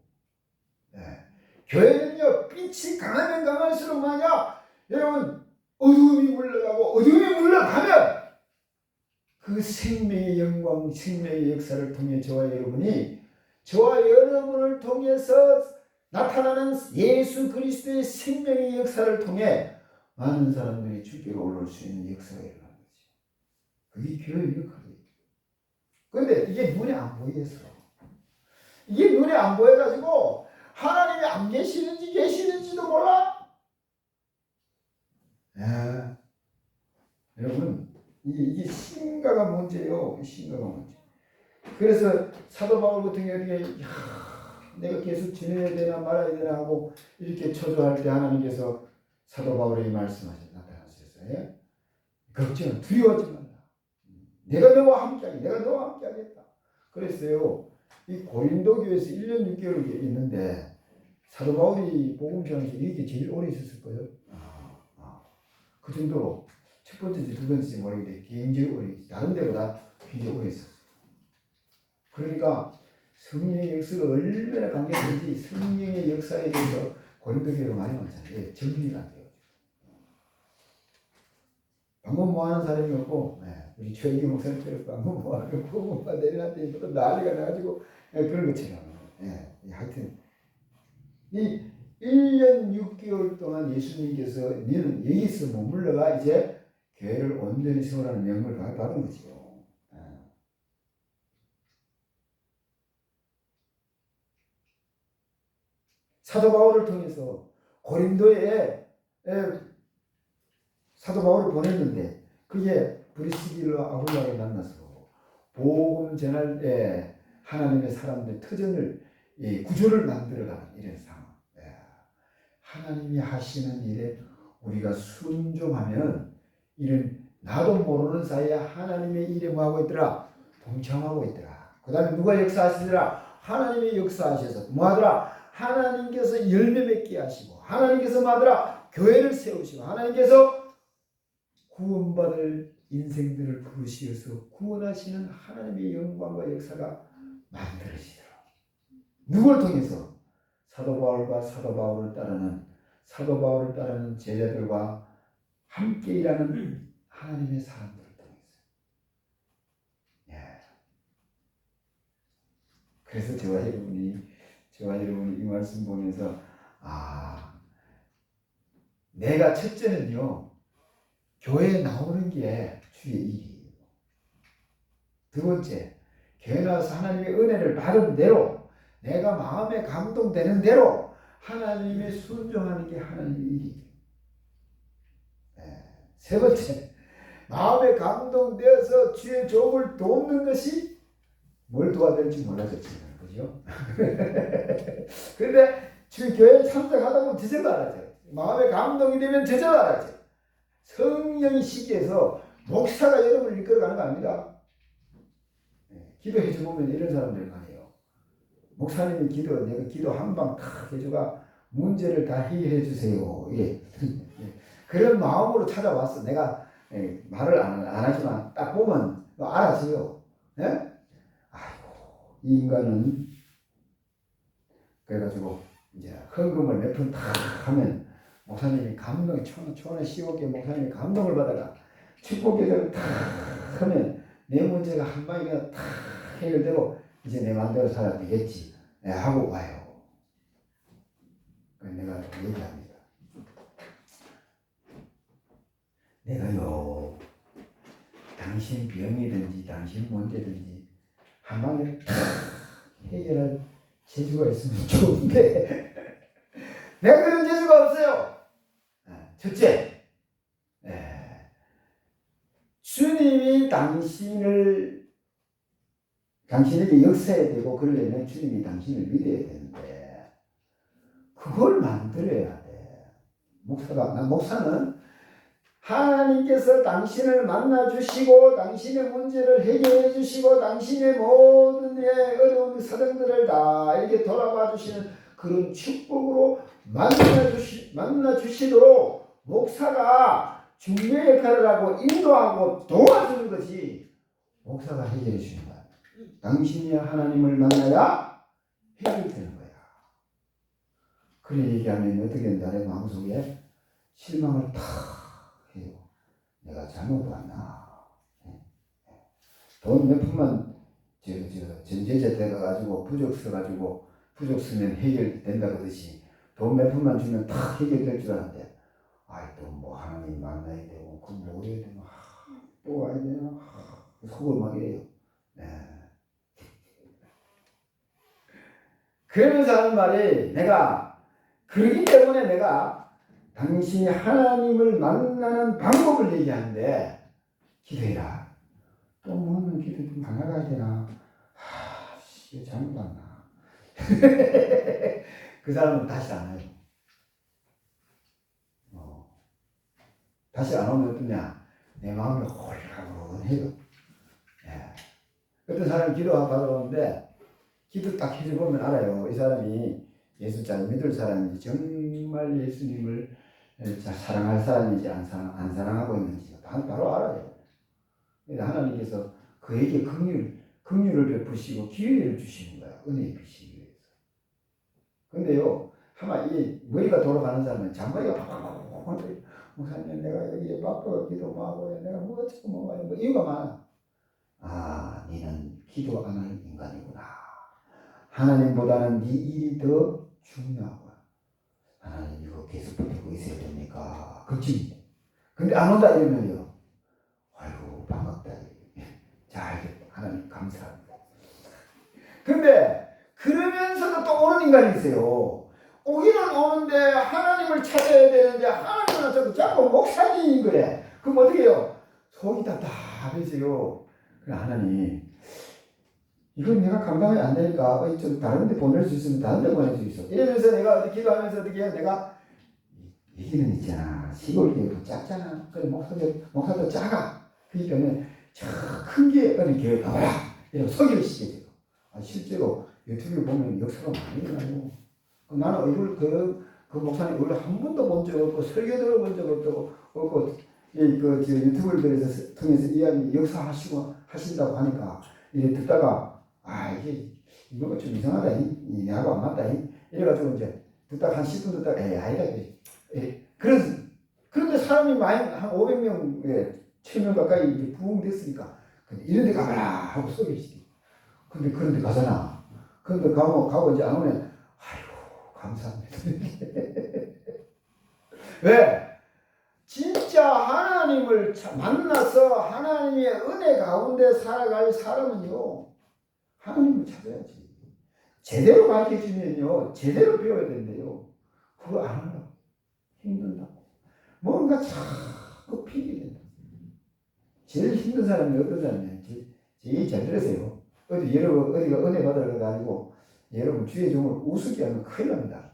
교회는요 빛이 강하면 강할수록 만약 여러분 어둠이 물러가고 어둠이 물러가면 그 생명의 영광, 생명의 역사를 통해 저와 여러분을 통해서 나타나는 예수 그리스도의 생명의 역사를 통해 많은 사람들이 주께로 올라올 수 있는 역사가 일어나는 거죠. 그게 교회의 역할이에요. 그런데 이게 눈에 안 보여서 이게 눈에 안 보여가지고 하나님이 안 계시는지 계시는지도 몰라. 여러분 이게 심각한 문제예요. 심각한 문제. 그래서 사도 바울 같은 경우에 내가 계속 지내야 되나 말아야 되나 하고 이렇게 초조할 때 하나님께서 사도 바울에게 나타나셨어요. 걱정, 두려워하지 말라. 내가 너와 함께하겠다. 그랬어요. 이 고린도 교회에서 1년 6개월 있는데 사도 바울이 복음 전하면서 이게 제일 오래 있었을 거예요. 그 정도로 첫 번째인지 두 번째인지 모르겠는데 굉장히 오래 있었어요. 다른 데보다 굉장히 오래 있었어요. 그러니까 성령의 역사가 얼마나 강력한지 성령의 역사에 대해서 고린도 교회가 많이 많잖아요. 정리가 안 돼요. 방금 뭐하는 사람이 없고 우리 최기 목사님처럼 방금 뭐하는 복음과 내려놨더니 또 난리가 나가지고 그런 것처럼 하여튼 이 1년 6개월 동안 예수님께서 너는 여기서 머물러가 이제 교회를 온전히 세우라는 명령을 받은 거죠. 사도 바울을 통해서 고린도에 사도 바울을 보냈는데 그게 브리스길과 아굴라를 만나서 복음 전할 때 하나님의 사람들 터전을 구조를 만들어가는 이런 상황. 하나님이 하시는 일에 우리가 순종하면 이런 나도 모르는 사이에 하나님의 일에 뭐하고 있더라? 동참하고 있더라. 그 다음에 누가 역사하시더라? 하나님이 역사하셔서 뭐하더라? 하나님께서 열매 맺게 하시고 하나님께서 뭐하더라? 교회를 세우시고 하나님께서 구원받을 인생들을 부르시어서 구원하시는 하나님의 영광과 역사가 만들어지더라. 누굴 통해서? 사도 바울을 따르는 제자들과 함께 일하는 하나님의 사람들을 통해서. 그래서 저와 여러분이 이 말씀 보면서 내가 첫째는요 교회에 나오는 게 주의 일이에요. 두 번째, 교회 나와서 하나님의 은혜를 받은 대로 내가 마음에 감동되는 대로 하나님의 순종하는 게 하나님의 일이에요. 세 번째, 마음에 감동되어서 주의 종을 돕는 것이 뭘 도와야 될지 몰라졌지만 그죠? 그런데 지금 교회에 참석하다 보면 저절로 알아요. 마음에 감동이 되면 저절로 알아요. 성령의 시기에서 목사가 여러분을 이끌어가는 거 아닙니다. 기도해 주면 이런 사람들 많아요. 목사님이 내가 기도 한 방 탁 해주가 문제를 다 해결해 주세요. 그런 마음으로 찾아왔어. 내가 말을 안 하지만 딱 보면 알아서요. 아이고 이 인간은 그래가지고 이제 헌금을 몇 푼 탁 하면 목사님이 감동에 초원에 15개 목사님이 감동을 받아가 축복기도를 탁 하면 내 문제가 한 방에 탁 해결되고 이제 내 마음대로 살아야 되겠지 하고 와요. 내가 얘기합니다. 내가요, 당신 병이든지 당신 문제든지 한 방에 탁 해결할 재주가 있으면 좋은데 내가 그런 재주가 없어요. 첫째, 주님이 당신에게 역사해야 되고 그러려면 주님이 당신을 믿어야 되는데 그걸 만들어야 돼. 목사는 하나님께서 당신을 만나주시고 당신의 문제를 해결해 주시고 당신의 모든 어려운 사정들을 다 이렇게 돌아봐 주시는 그런 축복으로 만나주시도록 목사가 중매 역할을 하고 인도하고 도와주는 것이 목사가 해결해 주는 거야. 당신이 하나님을 만나야 해결되는 거야. 그래 얘기하면 어떻게 된다? 내 마음속에 실망을 탁 해요. 내가 잘못 봤나? 돈 몇 푼만 전제자 돼가지고 부족 써가지고 부족 쓰면 해결된다 그러듯이 돈 몇 푼만 주면 탁 해결될 줄 알았는데 또 뭐 하나님 만나야 되고 그 뭐 해야 되나 또 와야 되나 속을 막 이래요. 그러면서 하는 말이 내가 그러기 때문에 내가 당신이 하나님을 만나는 방법을 얘기하는데 기도해라. 또 뭐는 기도 좀 강하게 되나? 이거 잘못 봤나? 그 사람은 다시 안 와요. 다시 안 오면 어떠냐? 내 마음이 홀가분해요. 어떤 사람이 기도 받으러 오는데 기도 딱 해줘보면 알아요. 이 사람이 예수 잘 믿을 사람인지 정말 예수님을 사랑할 사람인지 안 사랑하고 있는지 바로 알아요. 하나님께서 그에게 긍휼을 베푸시고 기회를 주시는 거야. 은혜의 빛이 위해서. 근데요, 아마 이 머리가 돌아가는 사람은 잔머리가 팍팍팍 목사님 내가 여기에 바빠 기도만 하고 내가 뭐 어쩌고 뭐 이유가 많아. 너는 기도 안 하는 인간이구나. 하나님보다는 네 일이 더 중요하고 하나님 이거 계속 버티고 있어야 됩니까? 걱정이다. 근데 안 온다 이러면요. 아이고 반갑다. 잘 하나님 감사합니다. 근데 그러면서도 또 오는 인간이 있어요. 오기는 오는데 하나님을 찾아야 되는데 하나님은 자꾸 목사님인 그래. 그럼 어떻게 해요? 속이 답답해져요. 그래 하나님 이건 내가 감당이 안 되니까 좀 다른 데 보낼 수 있으면 다른 데 보낼 수 있어. 이러면서 내가 어떻게 기도하면서 어떻게 해? 내가 얘기는 있잖아. 시골 교회도 작잖아. 그래 목사도 작아. 그렇기 때문에 저 큰 게 어디 교회 가봐라. 이러고 소개를 시켜줘요. 실제로 유튜브에 보면 역사가 많이 일어나요. 나는 얼굴 그 목사님 얼굴 한 번도 본 적 없고 설교 들어본 적 없고 유튜브를 통해서 이야기 역사하신다고 하니까 이제 듣다가 이게 이거가 좀 이상하다. 내하고 안 맞다. 이래가지고 이제 듣다가 한 10분 듣다가 아니다. 그런데 사람이 많이 한 500명 1000명 가까이 부흥됐으니까 이런 데 가봐라 하고 소개시켜. 근데 그런 데 가잖아. 그런데 가고 이제 안 오면 아이고 감사합니다. 왜? 진짜 하나님을 만나서 하나님의 은혜 가운데 살아갈 사람은요 하나님을 찾아야지. 제대로 가르쳐주면요 제대로 배워야 된대요. 그거 안 하려고 힘든다고 뭔가 자꾸 피게 된다. 제일 힘든 사람이 어떤 사람이에요? 제일 잘 들으세요. 여러분 어디가 은혜 받으러 가가지고 여러분 주의 종을 우습게 하면 큰일 납니다.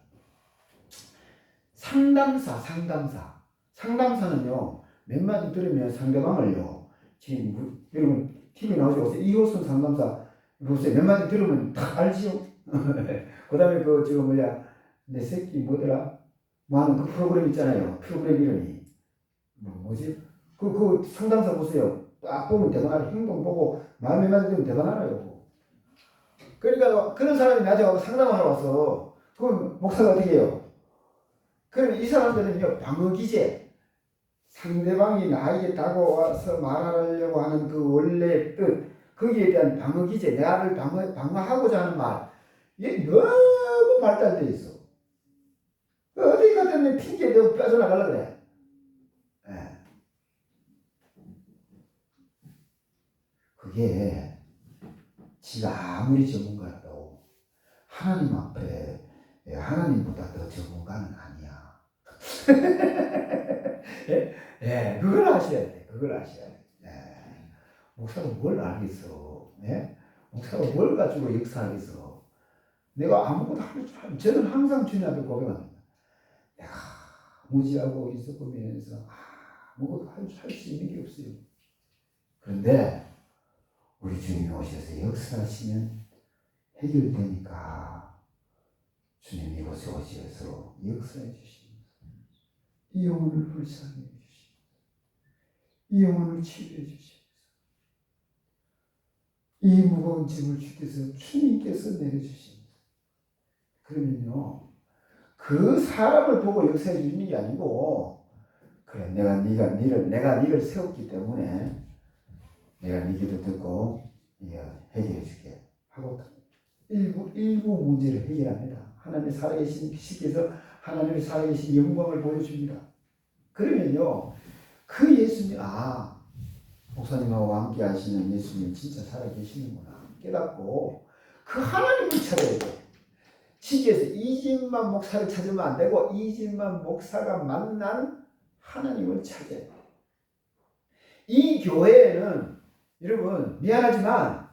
상담사는요 몇 마디 들으면 상대방을요 지금 여러분 TV 나오시고 이호선 상담사 보세요. 몇 마디 들으면 다 알지요. 그 다음에 내 새끼 뭐더라 뭐 하는 그 프로그램 있잖아요. 프로그램 이름이 뭐지? 그 상담사 보세요. 딱 보면 대단하죠. 행동 보고 말 몇 마디 들으면 대단하죠. 그러니까 그런 사람이 나한테 와서 상담하러 와서 그럼 목사가 어떻게 해요? 그럼 이 사람들은요 방어기제, 상대방이 나에게 다가와서 말하려고 하는 그 원래 뜻 거기에 대한 방어기제, 나를 방어하고자 하는 말 이게 너무 발달되어 있어. 어디 가든 핑계 대고 빠져나가려고 그래. 예. 그게 지가 아무리 전문가라도 하나님 앞에 하나님보다 더 전문가는 아니야. 예? 예, 그걸 아셔야 돼. 그걸 아셔야 돼. 예. 목사가 뭘 알겠어. 예? 목사가 뭘 가지고 역사하겠어. 내가 아무것도 저는 항상 주님 앞에 고백합니다. 내가 무지하고 있었으면서 아무것도 할 수 있는 게 없어요. 그런데 우리 주님이 오셔서 역사하시면 해결되니까 주님 이곳에 오셔서 역사해 주십니다. 이 영혼을 불쌍히 해주십니다. 이 영혼을 치료해 주십니다. 이 무거운 짐을 주께서 주님께서 내려주십니다. 그러면요, 그 사람을 보고 역사해 주는 게 아니고, 그래, 내가 니를 세웠기 때문에 내가 네 기도 듣고 해결해 줄게 하고 일부 문제를 해결합니다. 하나님의 살아계신 시께서 하나님의 살아계신 영광을 보여줍니다. 그러면요, 그 예수님, 목사님하고 함께 하시는 예수님 진짜 살아계시는구나 깨닫고 그 하나님을 찾아야 돼. 시께서 이진만 목사를 찾으면 안 되고 이진만 목사가 만난 하나님을 찾아야 돼. 이 교회에는 여러분 미안하지만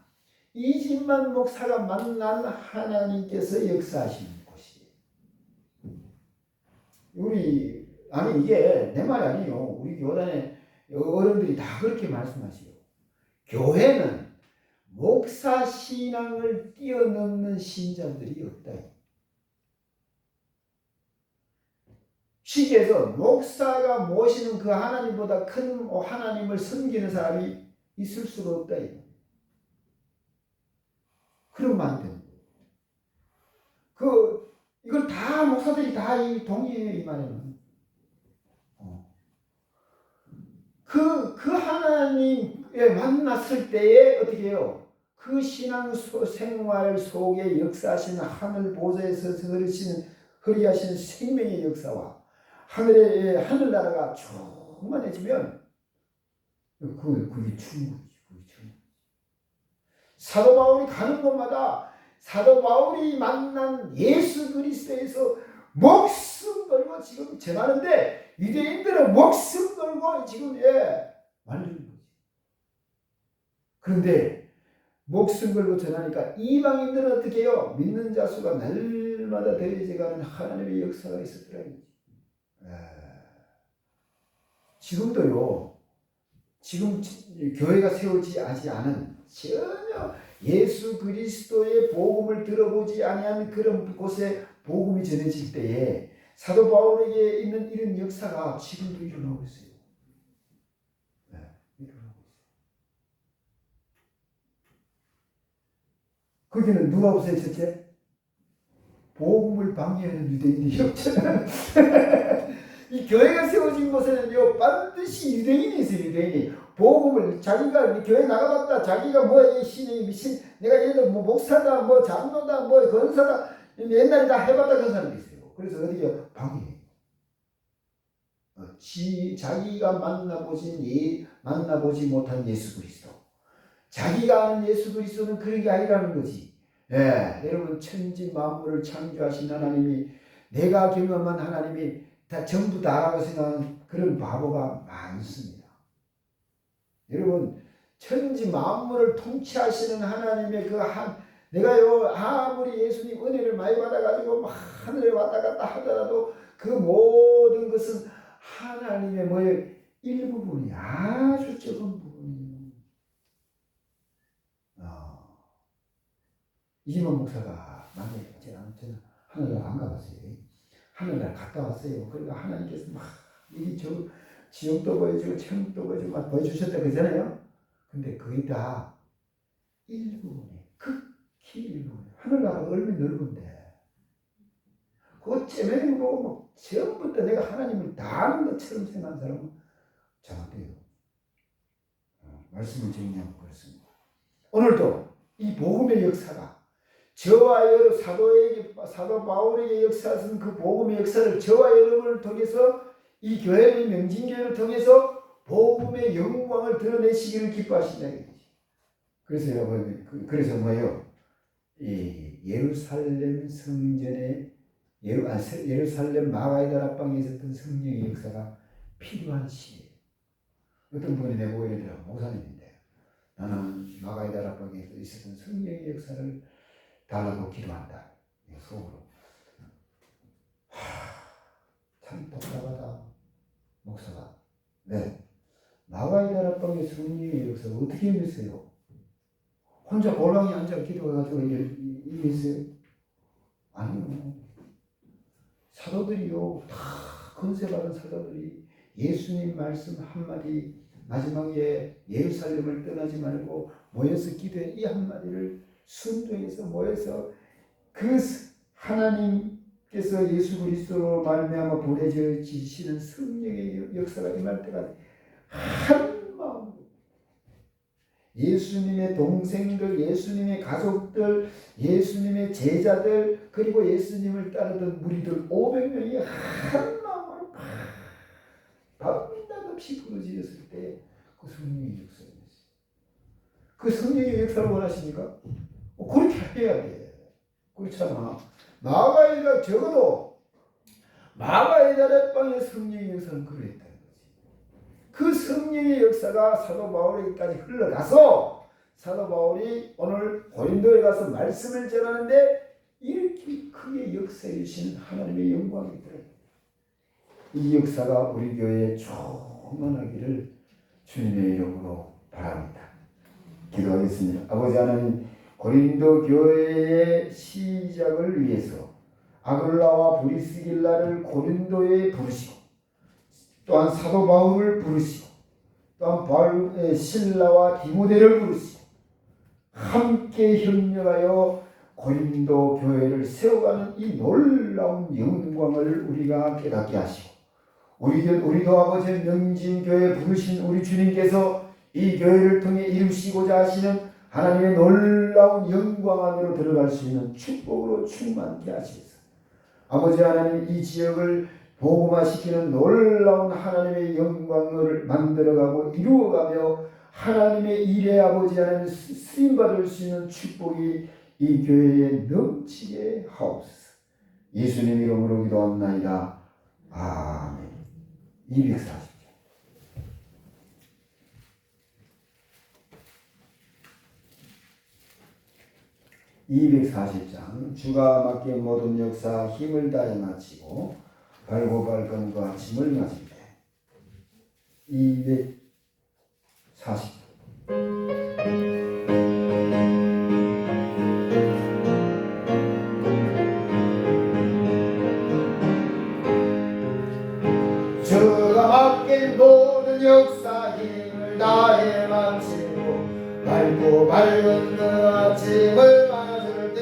이진만 목사가 만난 하나님께서 역사하시는 곳이에요. 이게 내 말이 아니에요. 우리 교단의 어른들이 다 그렇게 말씀하시요. 교회는 목사 신앙을 뛰어넘는 신자들이 없다. 시기에서 목사가 모시는 그 하나님보다 큰 하나님을 섬기는 사람이 있을 수가 없다. 그러면 안 됩니다. 이걸 다 목사들이 다 동의해요, 이 말에는. 그 하나님에 만났을 때에 어떻게 해요? 그 신앙 생활 속에 역사하시는 하늘 보좌에서 허리하시는 생명의 역사와 하늘나라가 충만해지면 그게 충분이지. 사도 바울이 가는 곳마다 사도 바울이 만난 예수 그리스도에서 목숨 걸고 지금 전하는데 유대인들은 목숨 걸고 지금 말리는 거지. 그런데 목숨 걸고 전하니까 이방인들은 어떻게 해요? 믿는 자 수가 날마다 더해져가는 하나님의 역사가 있었더라고요. 지금도요. 지금 교회가 세워지지 않은 전혀 예수 그리스도의 복음을 들어보지 아니한 그런 곳에 복음이 전해질 때에 사도 바울에게 있는 이런 역사가 지금도 일어나고 있어요. 일어나고 있어요. 거기는 누가 없어요, 첫째? 복음을 방해하는 유대인이 없잖아요. 이 교회가 세워진 곳에는요, 반드시 유대인이 있어요, 유대인이. 복음을, 자기가 교회 나가봤다, 자기가 내가 얘들 목사다, 장로다, 권사다, 옛날에 다 해봤다 그런 사람이 있어요. 그래서 어디게 방해해요. 자기가 만나보지 못한 예수 그리스도. 자기가 아는 예수 그리스도는 그런 게 아니라는 거지. 여러분, 천지 만물을 창조하신 하나님이, 내가 경험한 하나님이 다 전부 다라고 생각하는 그런 바보가 많습니다. 여러분, 천지 만물을 통치하시는 하나님의 내가요, 아무리 예수님 은혜를 많이 받아가지고 하늘에 왔다 갔다 하더라도 그 모든 것은 하나님의 일부분이 아주 적은 부분이에요. 이진만 목사가 만약에 저는 하늘을 안 가봤어요. 하늘날 갔다 왔어요. 그러니까 하나님께서 지옥도 보여주고 천국도 보여주고 막 보여주셨다 그러잖아요. 근데 그게 다 일부분이에요. 극히 일부분이에요. 하늘나라가 얼마나 넓은데 그거 째매는 거 보고 전부 다 내가 하나님을 다 아는 것처럼 생각하는 사람은 잘못돼요. 말씀을 정리하면 그렇습니다. 오늘도 이 복음의 역사가 저와 사도 바울에게 역사하신 그 복음의 역사를 저와 여러분을 통해서 이 교회의 명진교회를 통해서 복음의 영광을 드러내시기를 기뻐하신다는 거지. 그래서 여러분, 그래서 뭐예요? 이 예루살렘 성전에 예루살렘 마가이다 라방에 있었던 성령의 역사가 필요한 시기예요. 어떤 분이 내보고 이러더라고. 목사님인데 나는 마가이다 라방에 있었던 성령의 역사를 달라고 기도한다. 속으로. 참 답답하다. 목사가. 네. 마가이다 라방의 성령의 역사가 어떻게 임했어요? 혼자 골방에 앉아 기도해가지고 임했어요? 아니요. 사도들이요. 다 건세받은 사도들이 예수님 말씀 한마디 마지막에 예루살렘을 떠나지 말고 모여서 기도해 이 한마디를 순종해서 모여서 그 하나님께서 예수 그리스도로 말미암아 보내주시는 성령의 역사가 임할 때가 한 마음으로 예수님의 동생들, 예수님의 가족들, 예수님의 제자들 그리고 예수님을 따르던 무리들 500명이 한 마음으로 밤낮 없이 부르짖었을 때 그 성령의 역사였어요. 그 성령의 역사를 원하십니까? 그렇게 해야 돼. 그렇잖아. 마가이다 적어도 마가이다 렛방의 성령의 역사는 그랬다는 거지. 그 성령의 역사가 사도 바울에게까지 흘러가서 사도 바울이 오늘 고린도에 가서 말씀을 전하는데 이렇게 크게 역사해 주시는 하나님의 영광이 들어요. 이 역사가 우리 교회에 충만하기를 주님의 이름으로 바랍니다. 기도하겠습니다. 아버지 하나님, 고린도 교회의 시작을 위해서 아글라와 브리스길라를 고린도에 부르시고 또한 사도 바울을 부르시고 또한 실라와 디모데를 부르시고 함께 협력하여 고린도 교회를 세워가는 이 놀라운 영광을 우리가 깨닫게 하시고 우리도 아버지의 명진교회 부르신 우리 주님께서 이 교회를 통해 이루시고자 하시는 하나님의 놀라운 영광 안으로 들어갈 수 있는 축복으로 충만케 하시옵소서. 아버지 하나님, 이 지역을 복음화시키는 놀라운 하나님의 영광을 만들어가고 이루어가며 하나님의 일에 아버지 하나님 쓰임받을 수 있는 축복이 이 교회에 넘치게 하옵소서. 예수님 이름으로 기도합나이다. 아멘. 240장. 주가 맡긴 모든 역사 힘을 다해 마치고 발고발건과 짐을 마실 때 240. 주가 맡긴 모든 역사 힘을 다해 마치고 밝고 밝은 그 아침을 맞을 때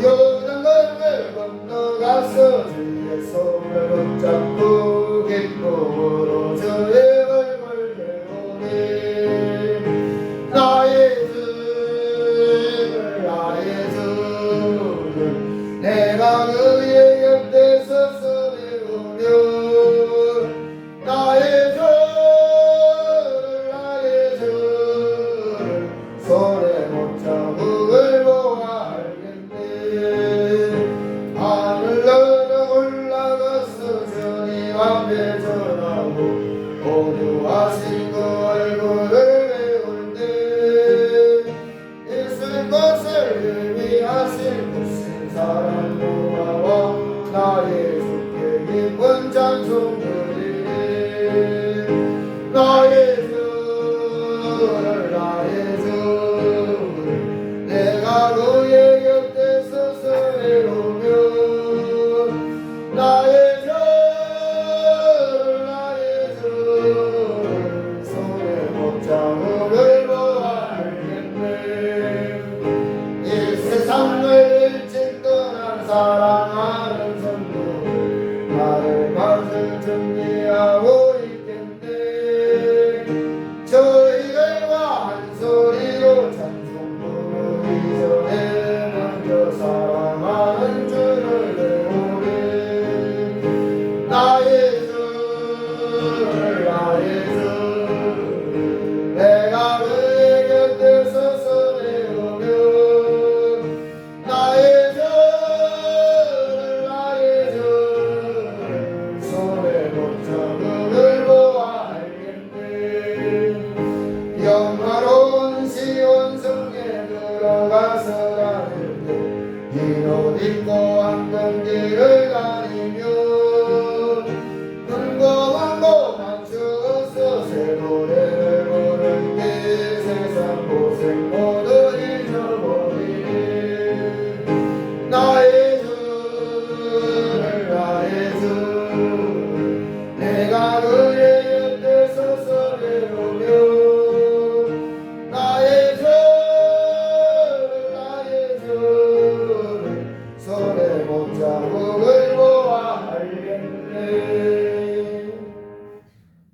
요단강을 건너가서 주의 손을 붙잡고 기쁨으로 주의 얼굴 배우니 나의 주를 내가 그의 곁에 서서 배우며 나의 주를 손에 못 잡을 보아 알겠네. 하늘 날아 올라가서 주님 가서 다닐 때 흰옷 입고 황금 길을 다니며 흥거한 곳 맞춰서 새 노래를 부를 때 세상 고생 모두 잊어버리니 나의 주 내가 그의 옆에 서서 배우며 나의 주를 손에 못 자국을 보아 알겠네.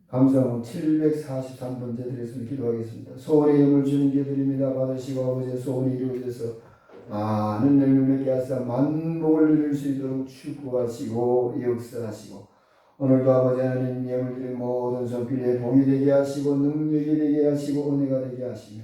감사함 743번째 드렸으면 기도하겠습니다. 소원의 영을 주님께 드립니다. 받으시고 아버지의 소원이 이루어져서 많은 열매 맺게 하사 만복을 누릴 수 있도록 축복하시고 역사하시고 오늘도 아버지 하나님 예물 드린 모든 손길에 복이 되게 하시고 능력이 되게 하시고 은혜가 되게 하시며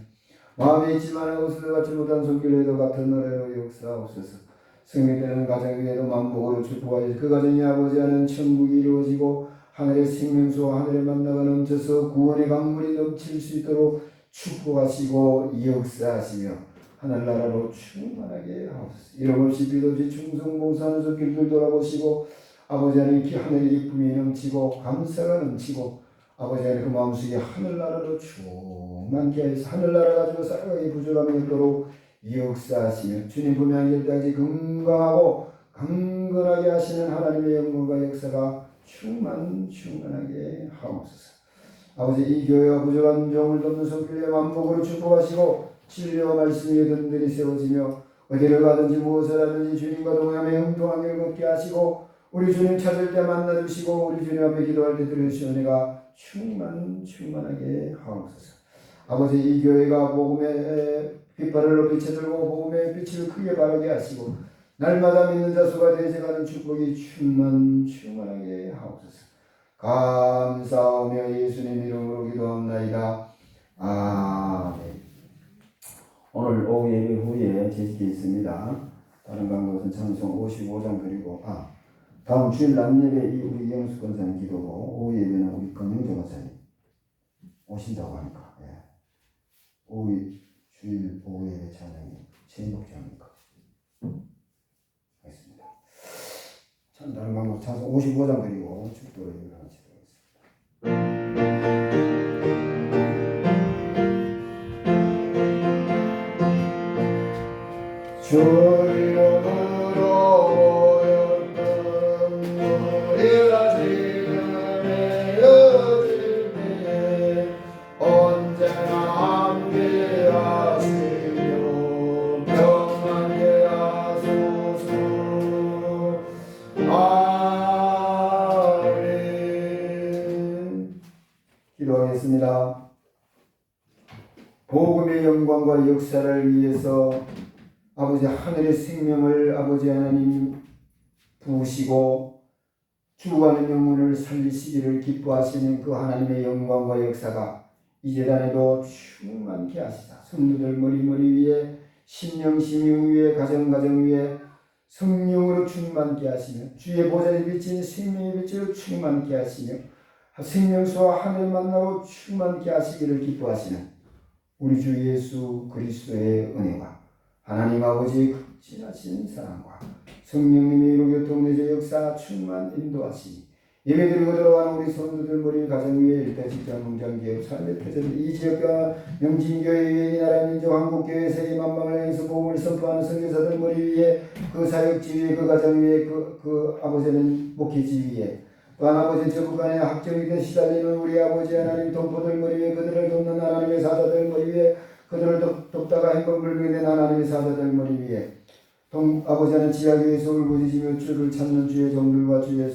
마음에 있지만 하고서 갖지 못한 손길에도 같은 노래로 역사하옵소서. 승리되는 가정 위에도 만복으로 축복하시고 그 가정이 아버지 하나님 천국이 이루어지고 하늘의 생명수와 하늘의 만나가 넘쳐서 구원의 강물이 넘칠 수 있도록 축복하시고 역사하시며 하늘나라로 충만하게 하옵소서. 이름없이 빛없이 충성봉사하는 손길들 돌아보시고 아버지 하나님 하늘의 기쁨이 넘치고 감사가 넘치고 아버지 하나님 그 마음속에 하늘나라로 충만케 하여서 하늘나라 가지고 살아가기 부족함이 없도록 역사하시며 주님 분명한 길까지 건강하고 강건하게 하시는 하나님의 영광과 역사가 충만하게 하옵소서. 아버지 이 교회와 부족한 종을 돕는 손길에 만복으로 축복하시고 진리와 말씀이 든든히 세워지며 어디를 가든지 무엇을 하든지 주님과 동행하며 형통하게 걷게 하시고 우리 주님 찾을 때 만나주시고 우리 주님 앞에 기도할 때 들으시오 은혜가 충만하게 하옵소서. 아버지 이 교회가 복음의 깃발을 높이 쳐들고 복음의 빛을 크게 바라게 하시고 날마다 믿는 자 수가 되어가는 축복이 충만하게 하옵소서. 감사하며 예수님 이름으로 기도합나이다. 아멘. 오늘 오후 예배 후에 제식이 있습니다. 다른 강도는 찬송 55장 그리고 다음 주일 낮 예배 우리 이영수 권사님 기도고 오후 예배는 우리 권영재 권사님 오신다고 하니까 오후 주일 오후 예배 찬양이 제목장입니까? 알겠습니다. 참 다른 강도 찬송 55장 그리고 축도로 예배를 하시도록 하겠습니다. 주 이름으로 모였던 우리가 지금 헤어질 때에 언제나 함께하시며 평안케 하소서. 아멘. 기도하겠습니다. 복음의 영광과 역사를 위해서 아버지 하늘의 생명을 아버지 하나님 부으시고 죽어가는 영혼을 살리시기를 기뻐하시는 그 하나님의 영광과 역사가 이 재단에도 충만케 하시사 성도들 머리 위에 심령 위에 가정 위에 성령으로 충만케 하시며 주의 보좌에 비친 생명의 빛으로 충만케 하시며 생명수와 하늘 만나고 충만케 하시기를 기뻐하시는 우리 주 예수 그리스도의 은혜와 하나님 아버지의 극진하신 사랑과 성령님의 이루 교통내적 역사 충만 인도하시니 예배드리고 들어가는 우리 성도들 머리 가정 위에 일대 직장 농장 기업 삶의 표전 이 지역과 명진교회 유엔이 나라 민족 한국교회 세계 만방을 향해서 복음을 선포하는 선교사들 머리 위에 그 사역지 위에 그 가정 위에 그 아버지는 목회지 위에 또한 아버지 전국 간에 학정이든 시달리는 우리 아버지 하나님 동포들 머리 위에 그들을 돕는 하나님의 사자들 머리 위에 그들을 돕다가 행복불명된 하나님의 사자들 머리 위에 아버지는 지하교회에서 울부짖으며 주를 찾는 주의 종들과 주의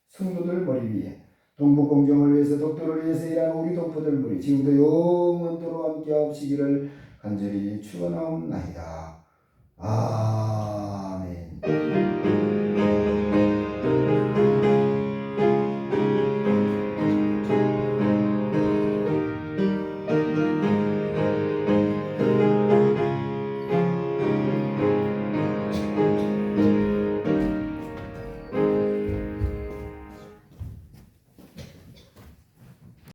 성도들 머리 위에 동북공정을 위해서 독도를 위해서 일하는 우리 동포들 머리 지금도 영원토록 함께하옵시기를 간절히 축원하옵나이다. 아멘.